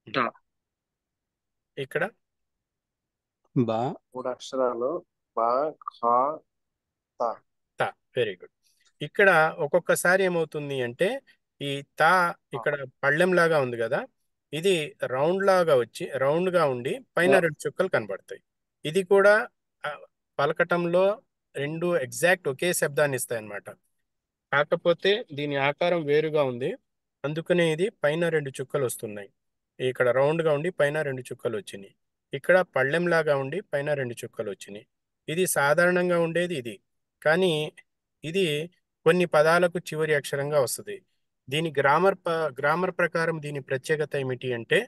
S5: తా
S1: ఇక్కడ
S4: బా
S10: 3 అక్షరాలు బా ఖా తా
S1: తా. Very good. ఇక్కడ ఒక్కొక్కసారి ఏమవుతుంది అంటే ఈ తా ఇక్కడ పళ్ళెం లాగా ఉంది కదా, ఇది రౌండ్ లాగా వచ్చి రౌండ్ గా ఉండి పైన 2 చుక్కలు కనబడతాయి. ఇది కూడా ఆ, పలకటంలో రెండు ఎగ్జాక్ట్ ఒకే శబ్దాన్ని ఇస్తాయి అన్నమాట. కాకపోతే దీని ఆకారం వేరుగా ఉంది, అందుకనే ఇది పైన 2 చుక్కలు వస్తున్నాయి. ఇక్కడ రౌండ్ గా ఉండి పైన 2 చుక్కలు వచ్చినాయి. ఇక్కడ పళ్ళెం లాగా ఉండి పైన 2 చుక్కలు వచ్చినాయి. ఇది సాధారణంగా ఉండేది ఇది, కానీ ఇది కొన్ని పదాలకు చివరి అక్షరంగా వస్తుంది. దీని గ్రామర్ ప్రకారం దీని ప్రత్యేకత ఏమిటి అంటే,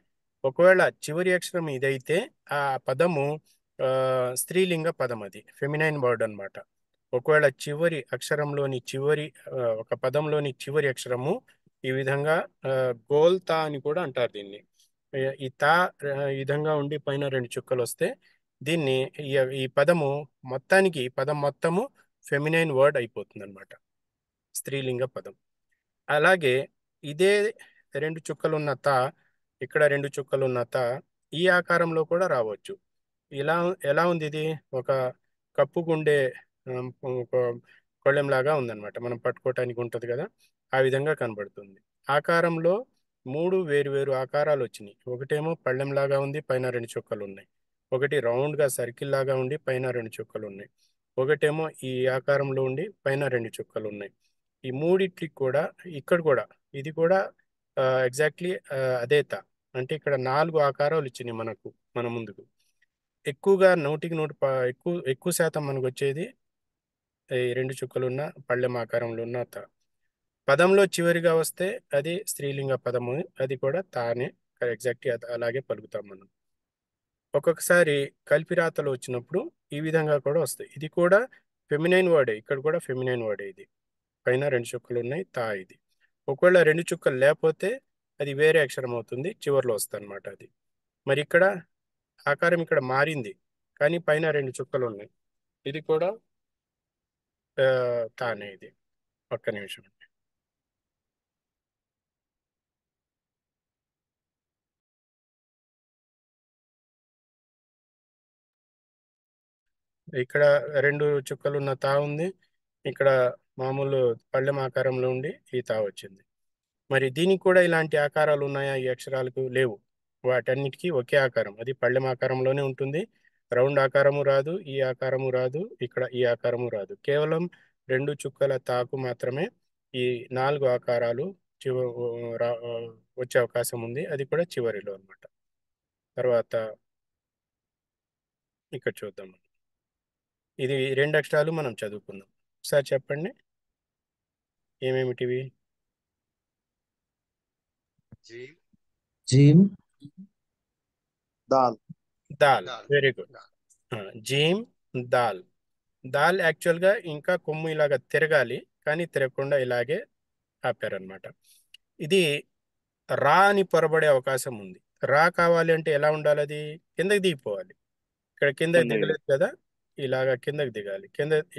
S1: ఒకవేళ చివరి అక్షరం ఇదైతే ఆ పదము స్త్రీలింగ పదం, అది ఫెమినైన్ వర్డ్ అన్నమాట. ఒకవేళ చివరి అక్షరంలోని చివరి ఒక పదంలోని చివరి అక్షరము ఈ విధంగా గోల్తా అని కూడా అంటారు దీన్ని. ఈ తా ఈ విధంగా ఉండి పైన 2 చుక్కలు వస్తే దీన్ని ఈ పదము మొత్తానికి పదం మొత్తము ఫెమినైన్ వర్డ్ అయిపోతుంది అనమాట, స్త్రీలింగ పదం. అలాగే ఇదే 2 చుక్కలు ఉన్న తా, ఇక్కడ 2 చుక్కలు ఉన్న తా ఈ ఆకారంలో కూడా రావచ్చు. ఎలా ఉంది ఇది? ఒక కప్పుకుండే ఒక కొళ్ళెంలాగా ఉందన్నమాట. మనం పట్టుకోవటానికి ఉంటుంది కదా, ఆ విధంగా కనబడుతుంది. ఆకారంలో 3 వేరు ఆకారాలు వచ్చినాయి. ఒకటేమో పళ్ళెంలాగా ఉంది, పైన 2 చుక్కలు ఉన్నాయి. ఒకటి రౌండ్గా సర్కిల్ లాగా ఉండి పైన 2 చుక్కలు ఉన్నాయి. ఒకటేమో ఈ ఆకారంలో ఉండి పైన 2 చుక్కలు ఉన్నాయి. ఈ మూడిట్లకి కూడా ఇక్కడ కూడా ఇది కూడా ఎగ్జాక్ట్లీ అదే తా. అంటే ఇక్కడ 4 ఆకారాలు ఇచ్చినాయి మన ముందుకు. ఎక్కువగా 100% ఎక్కువ శాతం మనకు వచ్చేది ఈ 2 చుక్కలు ఉన్న పళ్ళెం ఆకారంలో ఉన్న తా. పదంలో చివరిగా వస్తే అది స్త్రీలింగ పదము, అది కూడా తానే ఎగ్జాక్ట్లీ అలాగే పలుకుతాం మనం. ఒక్కొక్కసారి కలిపిరాతలు వచ్చినప్పుడు ఈ విధంగా కూడా వస్తాయి. ఇది కూడా ఫెమినైన్ వర్డే, ఇక్కడ కూడా ఫెమినైన్ వర్డే. ఇది పైన 2 చుక్కలు ఉన్నాయి, తా ఇది. ఒకవేళ 2 చుక్కలు లేకపోతే అది వేరే అక్షరం అవుతుంది, చివరిలో వస్తుంది అనమాట అది. మరి ఇక్కడ ఆకారం ఇక్కడ మారింది, కానీ పైన 2 చుక్కలు ఉన్నాయి. ఇది కూడా తానే. ఇది ఒక్క నిమిషం. ఇక్కడ 2 చుక్కలు ఉన్న తా ఉంది, ఇక్కడ మామూలు పళ్ళెం ఆకారంలో ఉండి ఈ తా వచ్చింది. మరి దీనికి కూడా ఇలాంటి ఆకారాలు ఉన్నాయా? ఈ అక్షరాలకు లేవు. వాటన్నిటికీ ఒకే ఆకారం, అది పళ్ళెం ఆకారంలోనే ఉంటుంది. రౌండ్ ఆకారము రాదు, ఈ ఆకారము రాదు, ఇక్కడ ఈ ఆకారము రాదు. కేవలం 2 చుక్కల తాకు మాత్రమే ఈ 4 ఆకారాలు వచ్చే అవకాశం ఉంది. అది కూడా చివరిలో అన్నమాట. తర్వాత ఇక్కడ చూద్దాం. ఇది 2 అక్షరాలు మనం చదువుకుందాం. ఒకసారి చెప్పండి ఏమేమిటివి?
S12: జీమ్
S10: దాల్
S1: దాల్. Very good. జీమ్ దాల్. దాల్ యాక్చువల్గా ఇంకా కొమ్ము ఇలాగ తిరగాలి, కానీ తిరగకుండా ఇలాగే ఆపారనమాట. ఇది రా అని పొరబడే అవకాశం ఉంది. రా కావాలి అంటే ఎలా ఉండాలి? అది కిందకి దిగిపోవాలి. ఇక్కడ కిందకి దిగలేదు కదా, ఇలాగ కిందకి దిగాలి.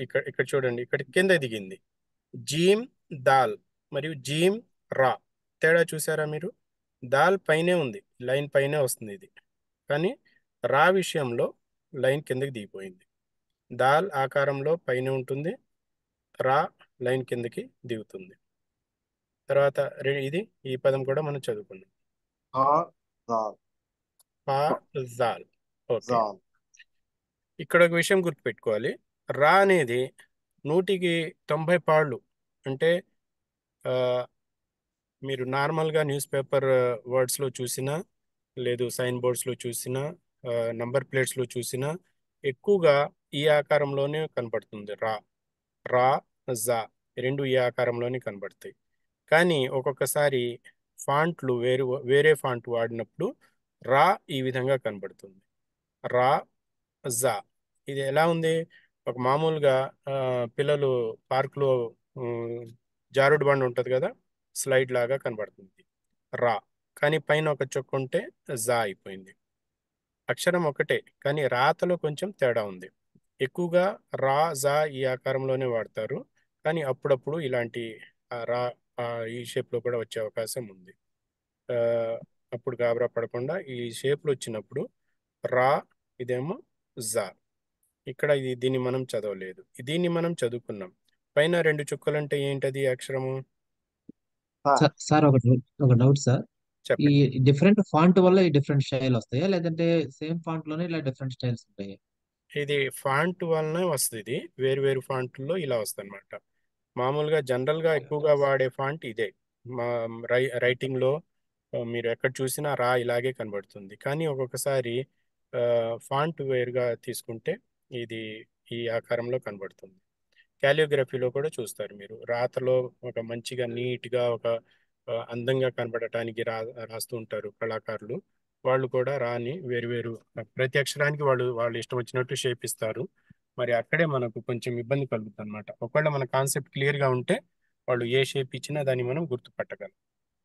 S1: ఇక్కడ ఇక్కడ చూడండి, ఇక్కడ కింద దిగింది. జీమ్ దాల్ మరియు జీమ్ రా. తేడా చూసారా మీరు? దాల్ పైనే ఉంది, లైన్ పైనే వస్తుంది ఇది, కానీ రా విషయంలో లైన్ కిందకి దిగిపోయింది. దాల్ ఆకారంలో పైన ఉంటుంది, రా లైన్ కిందకి దిగుతుంది. తర్వాత ఇది ఈ పదం కూడా మనం చదువుకున్నాం. జాల్. ఓకే, ఇక్కడ ఒక విషయం గుర్తుపెట్టుకోవాలి. రా అనేది 190 పాళ్ళు. అంటే మీరు నార్మల్గా న్యూస్ పేపర్ వర్డ్స్లో చూసినా, లేదు సైన్ బోర్డ్స్లో చూసినా, నంబర్ ప్లేట్స్లో చూసినా ఎక్కువగా ఈ ఆకారంలోనే కనపడుతుంది. రా, రా, జా రెండు ఈ ఆకారంలోనే కనబడతాయి. కానీ ఒక్కొక్కసారి ఫాంట్లు వేరే ఫాంట్ వాడినప్పుడు రా ఈ విధంగా కనబడుతుంది. రా, జా. ఇది ఎలా ఉంది? ఒక మామూలుగా పిల్లలు పార్క్లో జారుడు బండ ఉంటుంది కదా, స్లైడ్ లాగా కనబడుతుంది రా. కానీ పైన ఒక చుక్క ఉంటే జా అయిపోయింది. అక్షరం ఒకటే, కానీ రాతలో కొంచెం తేడా ఉంది. ఎక్కువగా రా, జా ఈ ఆకారంలోనే వాడతారు, కానీ అప్పుడప్పుడు ఇలాంటి రా ఈ షేప్లో కూడా వచ్చే అవకాశం ఉంది. అప్పుడు గాబరా పడకుండా ఈ షేప్లో వచ్చినప్పుడు రా, ఇదేమో జా. ఇక్కడ దీన్ని మనం చదవలేదు, దీన్ని మనం చదువుకున్నాం. పైన 2 చుక్కలు అంటే ఏంటది అక్షరము?
S12: సార్ ఒక డౌట్ సార్. ఈ
S1: చెప్పండి.
S12: డిఫరెంట్ ఫాంట్ వల్ల ఈ డిఫరెంట్ స్టైల్ వస్తాయా, లేదంటే సేమ్ ఫాంట్ లోనే ఇలా డిఫరెంట్ స్టైల్స్ ఉంటాయి?
S1: ఇది ఫాంట్ వలనే వస్తుంది. ఇది వేరు ఫాంట్లో ఇలా వస్తుంది అనమాట. మామూలుగా జనరల్గా ఎక్కువగా వాడే ఫాంట్ ఇదే. మా రైటింగ్లో మీరు ఎక్కడ చూసినా రా ఇలాగే కనబడుతుంది. కానీ ఒక్కొక్కసారి ఫాంట్ వేరుగా తీసుకుంటే ఇది ఈ ఆకారంలో కనబడుతుంది. క్యాలియోగ్రఫీలో కూడా చూస్తారు మీరు. రాతలో ఒక మంచిగా నీట్గా ఒక అందంగా కనబడటానికి రాస్తూ ఉంటారు కళాకారులు. వాళ్ళు కూడా రాని వేరు ప్రతి అక్షరానికి వాళ్ళు ఇష్టం వచ్చినట్టు షేప్ ఇస్తారు. మరి అక్కడే మనకు కొంచెం ఇబ్బంది కలుగుతుంది అనమాట. ఒకవేళ మన కాన్సెప్ట్ క్లియర్గా ఉంటే వాళ్ళు ఏ షేప్ ఇచ్చినా దాన్ని మనం గుర్తుపట్టగలం.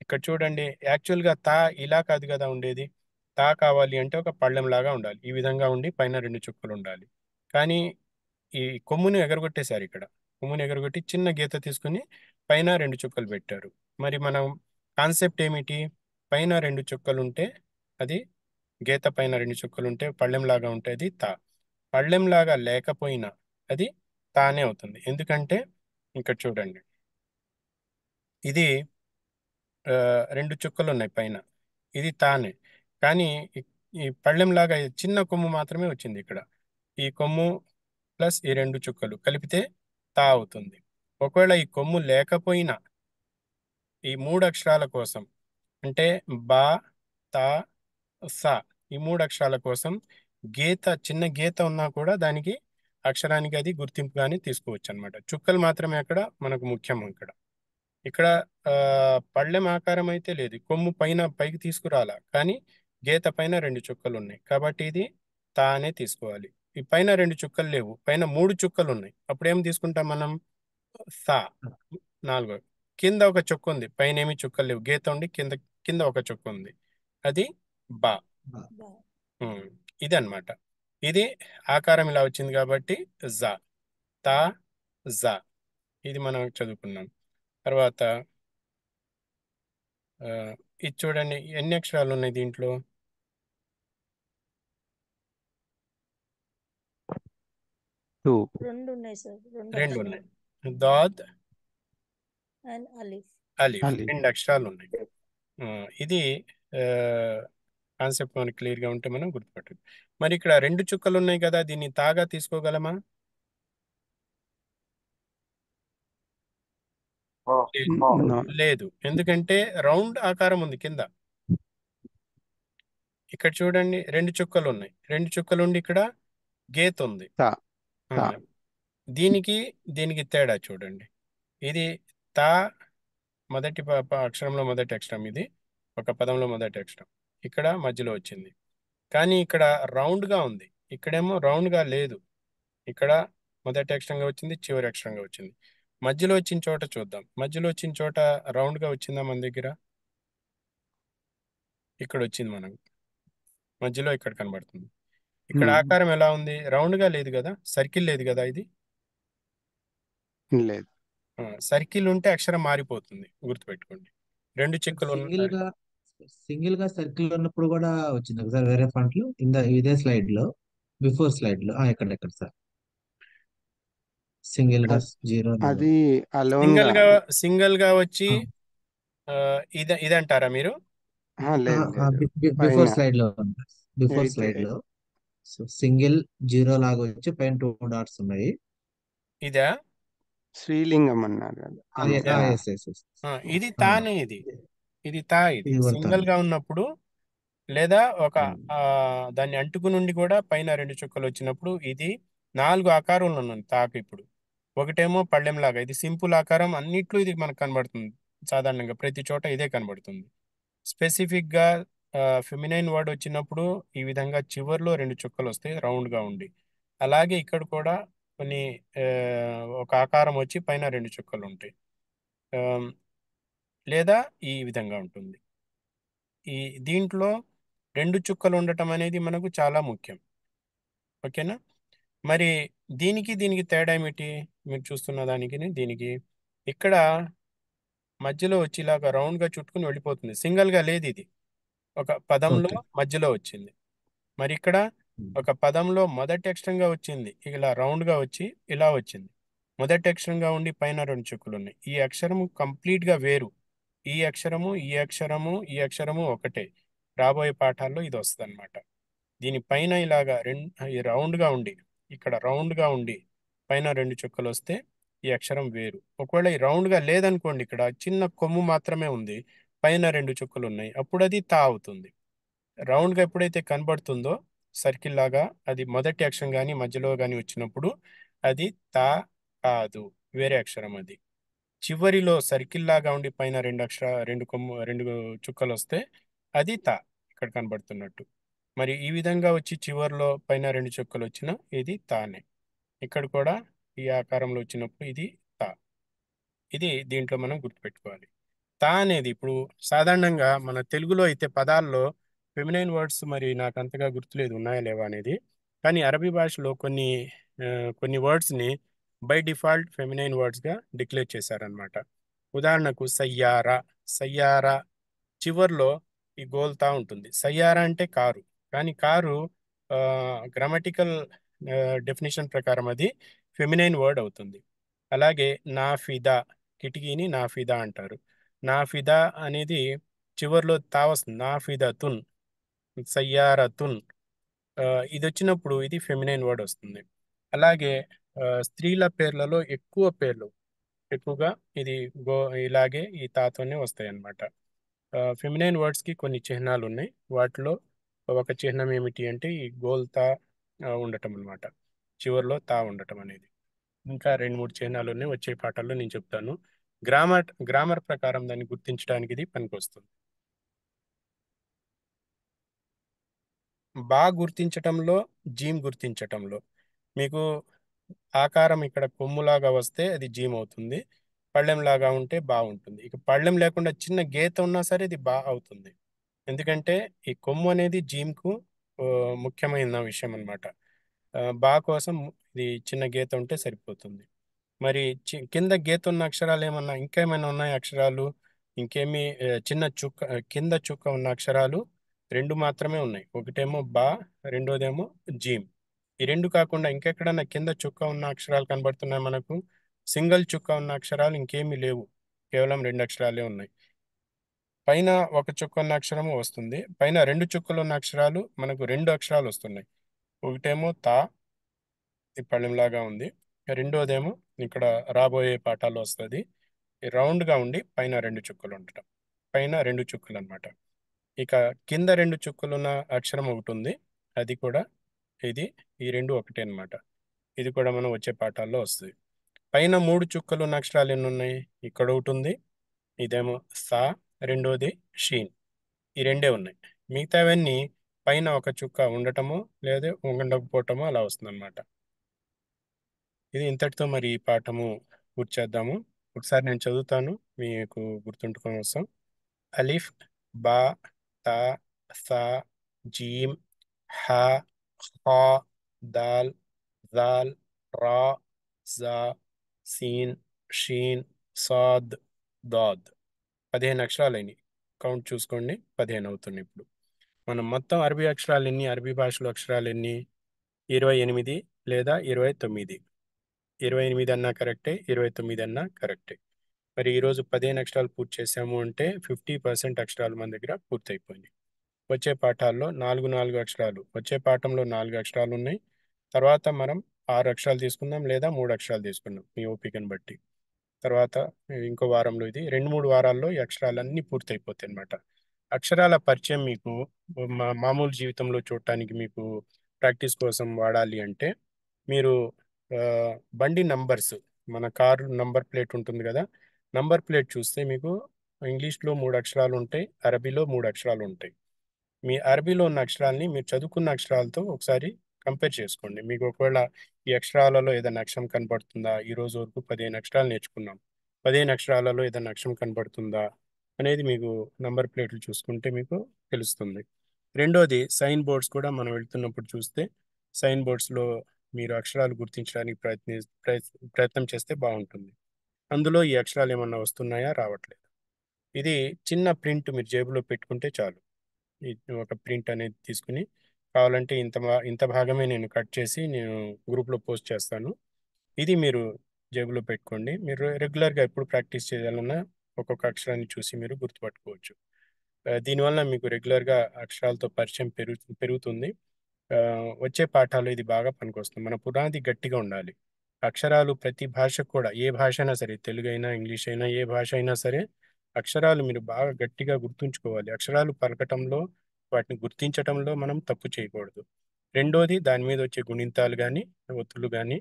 S1: ఇక్కడ చూడండి, యాక్చువల్గా తా ఇలా కాదు కదా ఉండేది. తా కావాలి అంటే ఒక పళ్ళెం లాగా ఉండాలి, ఈ విధంగా ఉండి పైన 2 చుక్కలు ఉండాలి. కానీ ఈ కొమ్ముని ఎగరగొట్టేశారు. ఇక్కడ కొమ్ముని ఎగరగొట్టి చిన్న గీత తీసుకుని పైన 2 చుక్కలు పెట్టారు. మరి మనం కాన్సెప్ట్ ఏమిటి? పైన 2 చుక్కలు ఉంటే అది గీత, పైన 2 చుక్కలు ఉంటే పళ్ళెం లాగా ఉంటే అది తా. పళ్ళెం లాగా లేకపోయినా అది తానే అవుతుంది. ఎందుకంటే ఇక్కడ చూడండి, ఇది 2 చుక్కలు ఉన్నాయి పైన, ఇది తానే. కానీ ఈ పళ్ళెం లాగా చిన్న కొమ్ము మాత్రమే వచ్చింది ఇక్కడ. ఈ కొమ్ము ప్లస్ ఈ 2 చుక్కలు కలిపితే తా అవుతుంది. ఒకవేళ ఈ కొమ్ము లేకపోయినా ఈ 3 అక్షరాల కోసం, అంటే బా, తా, సా, ఈ 3 అక్షరాల కోసం చిన్న గీత ఉన్నా కూడా దానికి అక్షరానికి అది గుర్తింపుగానే తీసుకోవచ్చు అనమాట. చుక్కలు మాత్రమే అక్కడ మనకు ముఖ్యం. ఇక్కడ పళ్ళెం ఆకారం అయితే లేదు, కొమ్ము పైకి తీసుకురాలా, కానీ గీత పైన 2 చుక్కలు ఉన్నాయి కాబట్టి ఇది తా అనే తీసుకోవాలి. ఈ పైన 2 చుక్కలు లేవు, పైన 3 చుక్కలు ఉన్నాయి. అప్పుడు ఏం తీసుకుంటాం మనం? సా. 4. కింద ఒక చుక్క ఉంది, పైన ఏమి చుక్కలు లేవు, గీత ఉండి కింద ఒక చుక్క ఉంది, అది బా. ఇది అన్నమాట. ఇది ఆకారం ఇలా వచ్చింది కాబట్టి జా, తా, జా. ఇది మనం చదువుకున్నాం. తర్వాత ఇది చూడండి, ఎన్ని అక్షరాలు ఉన్నాయి దీంట్లో?
S4: 2
S8: 2 ఉన్నాయి సార్. 2
S1: 2
S8: అక్షరాలు.
S1: ఉన్నాయి. DAAD
S8: and Alif.
S1: అలీఫ్ 2 అక్షరాలు ఉన్నాయి. ఇది కాన్సెప్ట్ మనకి క్లియర్గా ఉంటే మనం గుర్తుపట్టదు. మరి ఇక్కడ 2 చుక్కలు ఉన్నాయి కదా, దీన్ని తాగా తీసుకోగలమా?
S4: No.
S1: లేదు, ఎందుకంటే రౌండ్ ఆకారం ఉంది కింద. ఇక్కడ చూడండి 2 చుక్కలు ఉన్నాయి, 2 చుక్కలు ఉండి ఇక్కడ గీత ఉంది.
S4: తా
S1: ఆ,
S4: తా
S1: దీనికి తేడా చూడండి. ఇది తా మొదటి అక్షరంలో మొదటి అక్షరం, ఇది ఒక పదంలో మొదటి అక్షరం, ఇక్కడ మధ్యలో వచ్చింది. కానీ ఇక్కడ రౌండ్గా ఉంది, ఇక్కడేమో రౌండ్గా లేదు. ఇక్కడ మొదటి అక్షరంగా వచ్చింది, చివరి అక్షరంగా వచ్చింది. మధ్యలో వచ్చిన చోట చూద్దాం. మధ్యలో వచ్చిన చోట రౌండ్గా వచ్చిందా మన దగ్గర? ఇక్కడ వచ్చింది మనకు, మధ్యలో ఇక్కడ కనబడుతుంది. ఇక్కడ ఆకారం ఎలా ఉంది? రౌండ్గా లేదు కదా, సర్కిల్ లేదు కదా. ఇది
S4: లేదు.
S1: సర్కిల్ ఉంటే అక్షరం మారిపోతుంది, గుర్తుపెట్టుకోండి. 2 చిక్కులు
S12: సింగిల్ గా సర్కిల్ ఉన్నప్పుడు కూడా వచ్చింది సార్ వేరే ఫాంట్ లో ఇదే స్లైడ్ లో, బిఫోర్ స్లైడ్ లో ఎక్కడ సార్ సింగిల్ గా జీరో
S4: అది అలోన్
S1: సింగిల్ గా వచ్చి ఇదంటారా మీరు?
S4: లేదు
S12: బిఫోర్ స్లైడ్ లో బిఫోర్ స్లైడ్ లో సింగిల్ జీరో లాగా వచ్చి పైన 2 డాట్స్ ఉన్నాయి.
S1: ఇదా
S4: శ్రీలింగం అన్నారు కదా.
S1: ఇది తానే, ఇది తా. ఇది సింగిల్ గా ఉన్నప్పుడు లేదా ఒక దాన్ని అంటుకు నుండి కూడా పైన 2 చుక్కలు వచ్చినప్పుడు ఇది 4 ఆకారంలో ఉంది తాకు. ఇప్పుడు ఒకటేమో పళ్ళెం లాగా, ఇది సింపుల్ ఆకారం, అన్నిట్లో ఇది మనకు కనబడుతుంది. సాధారణంగా ప్రతి చోట ఇదే కనబడుతుంది. స్పెసిఫిక్ గా ఫెమినైన్ వర్డ్ వచ్చినప్పుడు ఈ విధంగా చివర్లో 2 చుక్కలు వస్తాయి రౌండ్ గా ఉండి. అలాగే ఇక్కడ కూడా కొన్ని ఒక ఆకారం వచ్చి పైన 2 చుక్కలు ఉంటాయి, లేదా ఈ విధంగా ఉంటుంది. దీంట్లో 2 చుక్కలు ఉండటం అనేది మనకు చాలా ముఖ్యం. ఓకేనా? మరి దీనికి తేడా ఏమిటి? మీరు చూస్తున్న దానికి దీనికి ఇక్కడ మధ్యలో వచ్చి ఇలాగ రౌండ్ గా చుట్టుకుని వెళ్ళిపోతుంది. సింగిల్ గా లేదు, ఇది ఒక పదంలో మధ్యలో వచ్చింది. మరి ఇక్కడ ఒక పదంలో మొదటి అక్షరంగా వచ్చింది, ఇలా రౌండ్ గా వచ్చి ఇలా వచ్చింది. మొదటి అక్షరంగా ఉండి పైన 2 చుక్కలు ఉన్నాయి. ఈ అక్షరము కంప్లీట్ గా వేరు. ఈ అక్షరము ఈ అక్షరము ఈ అక్షరము ఒకటే. రాబోయే పాఠాల్లో ఇది వస్తుంది అనమాట. దీనిపైన ఇలాగా రౌండ్ గా ఉండి, ఇక్కడ రౌండ్ గా ఉండి పైన 2 చుక్కలు వస్తే ఈ అక్షరం వేరు. ఒకవేళ ఈ రౌండ్ గా లేదనుకోండి, ఇక్కడ చిన్న కొమ్ము మాత్రమే ఉంది, పైన 2 చుక్కలు ఉన్నాయి, అప్పుడు అది తా అవుతుంది. రౌండ్ గా ఎప్పుడైతే కనబడుతుందో సర్కిల్ లాగా, అది మొదటి అక్షరం కానీ మధ్యలో కానీ వచ్చినప్పుడు అది తా కాదు, వేరే అక్షరం. అది చివరిలో సర్కిల్ లాగా ఉండి పైన 2 చుక్కలు వస్తే అది తా, ఇక్కడ కనబడుతున్నట్టు. మరి ఈ విధంగా వచ్చి చివరిలో పైన 2 చుక్కలు వచ్చినా ఇది తానే. ఇక్కడ కూడా ఈ ఆకారంలో వచ్చినప్పుడు ఇది తా. ఇది దీంట్లో మనం గుర్తుపెట్టుకోవాలి. తా అనేది ఇప్పుడు సాధారణంగా మన తెలుగులో అయితే పదాల్లో ఫెమినైన్ వర్డ్స్ మరి నాకు అంతగా గుర్తులేదు ఉన్నాయా లేవా అనేది, కానీ అరబీ భాషలో కొన్ని వర్డ్స్ని బై డిఫాల్ట్ ఫెమినైన్ వర్డ్స్గా డిక్లేర్ చేశారనమాట. ఉదాహరణకు సయ్యారా చివర్లో ఈ గోల్తా ఉంటుంది. సయ్యారా అంటే కారు, కానీ కారు గ్రామటికల్ డెఫినేషన్ ప్రకారం అది ఫెమినైన్ వర్డ్ అవుతుంది. అలాగే నాఫిదా, కిటికీని నాఫిదా అంటారు. నాఫిదా అనేది చివర్లో తా వస్తుంది, నాఫిదతున్, సయ్యారతున్. ఇది వచ్చినప్పుడు ఇది ఫెమినైన్ వర్డ్ వస్తుంది. అలాగే స్త్రీల పేర్లలో ఎక్కువగా ఇది ఇలాగే ఈ తాతోనే వస్తాయి అన్నమాట. ఫెమినైన్ వర్డ్స్కి కొన్ని చిహ్నాలు ఉన్నాయి. వాటిలో ఒక చిహ్నం ఏమిటి అంటే ఈ గోల్తా ఉండటం అన్నమాట, చివర్లో తా ఉండటం అనేది. ఇంకా 2-3 చిహ్నాలు ఉన్నాయి, వచ్చే పాఠాల్లో నేను చెప్తాను. గ్రామర్ ప్రకారం దాన్ని గుర్తించడానికి ఇది పనికొస్తుంది. బా గుర్తించటంలో, జీమ్ గుర్తించటంలో మీకు ఆకారం ఇక్కడ కొమ్ములాగా వస్తే అది జీమ్ అవుతుంది, పళ్ళెంలాగా ఉంటే బా ఉంటుంది. ఇక పళ్ళెం లేకుండా చిన్న గీత ఉన్నా సరే ఇది బా అవుతుంది. ఎందుకంటే ఈ కొమ్ము అనేది జీమ్కు ముఖ్యమైన విషయం అన్నమాట. బా కోసం ఇది చిన్న గీత ఉంటే సరిపోతుంది. మరి కింద గీత ఉన్న అక్షరాలు ఇంకేమైనా ఉన్నాయి అక్షరాలు? ఇంకేమి చిన్న చుక్క, కింద చుక్క ఉన్న అక్షరాలు 2 మాత్రమే ఉన్నాయి. ఒకటేమో బా, రెండోదేమో జీమ్. ఈ 2 కాకుండా ఇంకెక్కడన్నా కింద చుక్క ఉన్న అక్షరాలు కనబడుతున్నాయి మనకు? సింగిల్ చుక్క ఉన్న అక్షరాలు ఇంకేమీ లేవు, కేవలం 2 అక్షరాలే ఉన్నాయి. పైన ఒక చుక్క ఉన్న అక్షరము వస్తుంది. పైన 2 చుక్కలు ఉన్న అక్షరాలు మనకు 2 అక్షరాలు వస్తున్నాయి. ఒకటేమో తా, ఈ పళ్ళెంలాగా ఉంది. రెండోదేమో ఇక్కడ రాబోయే పాఠాల్లో వస్తుంది. రౌండ్గా ఉండి పైన 2 చుక్కలు ఉండటం. పైన 2 చుక్కలు అనమాట. ఇక కింద 2 చుక్కలు ఉన్న అక్షరం ఒకటి ఉంది. అది కూడా ఇది, ఈ రెండు ఒకటే అనమాట. ఇది కూడా మనం వచ్చే పాఠాల్లో వస్తుంది. పైన 3 చుక్కలు ఉన్న అక్షరాలు ఎన్ని ఉన్నాయి? ఇక్కడ ఒకటి ఉంది, ఇదేమో సా, రెండోది షీన్. ఈ రెండే ఉన్నాయి. మిగతావన్నీ పైన ఒక చుక్క ఉండటము లేదా ఉండకపోవటము అలా వస్తుంది అనమాట. ఇది ఇంతటితో మరి ఈ పాఠము పూర్తి చేద్దాము. ఒకసారి నేను చదువుతాను మీకు గుర్తుంటుకోవడం కోసం. అలిఫ్, బా, తా, సా, జీమ్, హా, ఖా, దాల్, జాల్, రా, జా, సీన్, షీన్, సాద్, దాద్. 15 అక్షరాలు అయినాయి. కౌంట్ చూసుకోండి, 15 అవుతున్నాయి. ఇప్పుడు మనం మొత్తం అరబీ అక్షరాలు ఎన్ని, అరబీ భాషలో అక్షరాలు ఎన్ని? 28 లేదా 29. 28 అన్నా కరెక్టే, 29 అన్నా కరెక్టే. మరి ఈరోజు 15 అక్షరాలు పూర్తి చేసాము అంటే 50% అక్షరాలు మన దగ్గర పూర్తయిపోయింది. వచ్చే పాఠాల్లో 4 అక్షరాలు, వచ్చే పాఠంలో 4 అక్షరాలు ఉన్నాయి. తర్వాత మనం 6 అక్షరాలు తీసుకుందాం లేదా 3 అక్షరాలు తీసుకుందాం మీ ఓపికను బట్టి. తర్వాత ఇంకో వారంలో ఇది 2-3 వారాల్లో ఈ అక్షరాలన్నీ పూర్తయిపోతాయి అన్నమాట. అక్షరాల పరిచయం మీకు మామూలు జీవితంలో చూడటానికి మీకు ప్రాక్టీస్ కోసం వాడాలి అంటే మీరు బండి నంబర్స్, మన కారు నంబర్ ప్లేట్ ఉంటుంది కదా, నంబర్ ప్లేట్ చూస్తే మీకు ఇంగ్లీష్లో 3 అక్షరాలు ఉంటాయి, అరబీలో 3 అక్షరాలు ఉంటాయి. మీ అరబీలో ఉన్న అక్షరాలని మీరు చదువుకున్న అక్షరాలతో ఒకసారి కంపేర్ చేసుకోండి. మీకు ఒకవేళ ఈ అక్షరాలలో ఏదైనా అక్షరం కనబడుతుందా, ఈ రోజు వరకు 15 అక్షరాలు నేర్చుకున్నాం, 15 అక్షరాలలో ఏదైనా అక్షరం కనబడుతుందా అనేది మీకు నంబర్ ప్లేట్లు చూసుకుంటే మీకు తెలుస్తుంది. రెండోది సైన్ బోర్డ్స్ కూడా మనం వెళ్తున్నప్పుడు చూస్తే సైన్ బోర్డ్స్లో మీరు అక్షరాలు గుర్తించడానికి ప్రయత్నం చేస్తే బాగుంటుంది. అందులో ఈ అక్షరాలు ఏమన్నా వస్తున్నాయా, రావట్లేదు. ఇది చిన్న ప్రింట్ మీరు జేబులో పెట్టుకుంటే చాలు. ఒక ప్రింట్ అనేది తీసుకుని కావాలంటే ఇంత భాగమే నేను కట్ చేసి నేను గ్రూప్లో పోస్ట్ చేస్తాను. ఇది మీరు జేబులో పెట్టుకోండి. మీరు రెగ్యులర్గా ఎప్పుడు ప్రాక్టీస్ చేయాలన్నా ఒక్కొక్క అక్షరాన్ని చూసి మీరు గుర్తుపట్టుకోవచ్చు. దీనివల్ల మీకు రెగ్యులర్గా అక్షరాలతో పరిచయం పెరుగుతుంది. వచ్చే పాఠాలు ఇది బాగా పనికొస్తుంది. మన పునాది గట్టిగా ఉండాలి. అక్షరాలు ప్రతి భాషకు కూడా, ఏ భాష అయినా సరే, తెలుగు అయినా ఇంగ్లీష్ అయినా ఏ భాష అయినా సరే, అక్షరాలు మీరు బాగా గట్టిగా గుర్తుంచుకోవాలి. అక్షరాలు పలకటంలో, వాటిని గుర్తించటంలో మనం తప్పు చేయకూడదు. రెండోది దాని మీద వచ్చే గుణింతాలు కానీ ఒత్తులు కానీ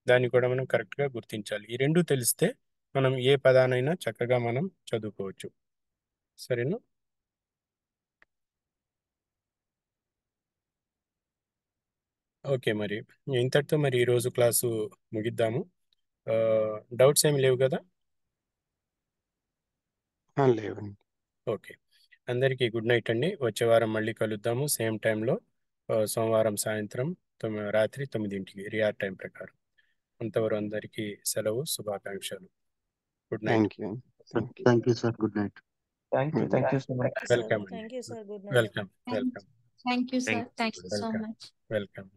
S1: దాన్ని కూడా మనం కరెక్ట్గా గుర్తించాలి. ఈ రెండు తెలిస్తే మనం ఏ పదానైనా చక్కగా మనం చదువుకోవచ్చు. సరేనా? ఓకే, మరి ఇంతటితో మరి ఈరోజు క్లాసు ముగిద్దాము. డౌట్స్ ఏమి లేవు కదా?
S4: లేవండి.
S1: ఓకే, అందరికీ గుడ్ నైట్ అండి. వచ్చే వారం మళ్ళీ కలుద్దాము సేమ్ టైంలో, సోమవారం సాయంత్రం రాత్రి 9ంటికి రియార్ టైం ప్రకారం. అంతవరకు అందరికీ సెలవు, శుభాకాంక్షలు. Good night.
S9: Thank you sir. Good night.
S6: Thank you so much.
S1: Welcome
S8: Thank you, sir. Good night.
S1: Welcome.
S7: Thank you, sir. Thank you so
S1: welcome.
S7: much.
S1: Welcome.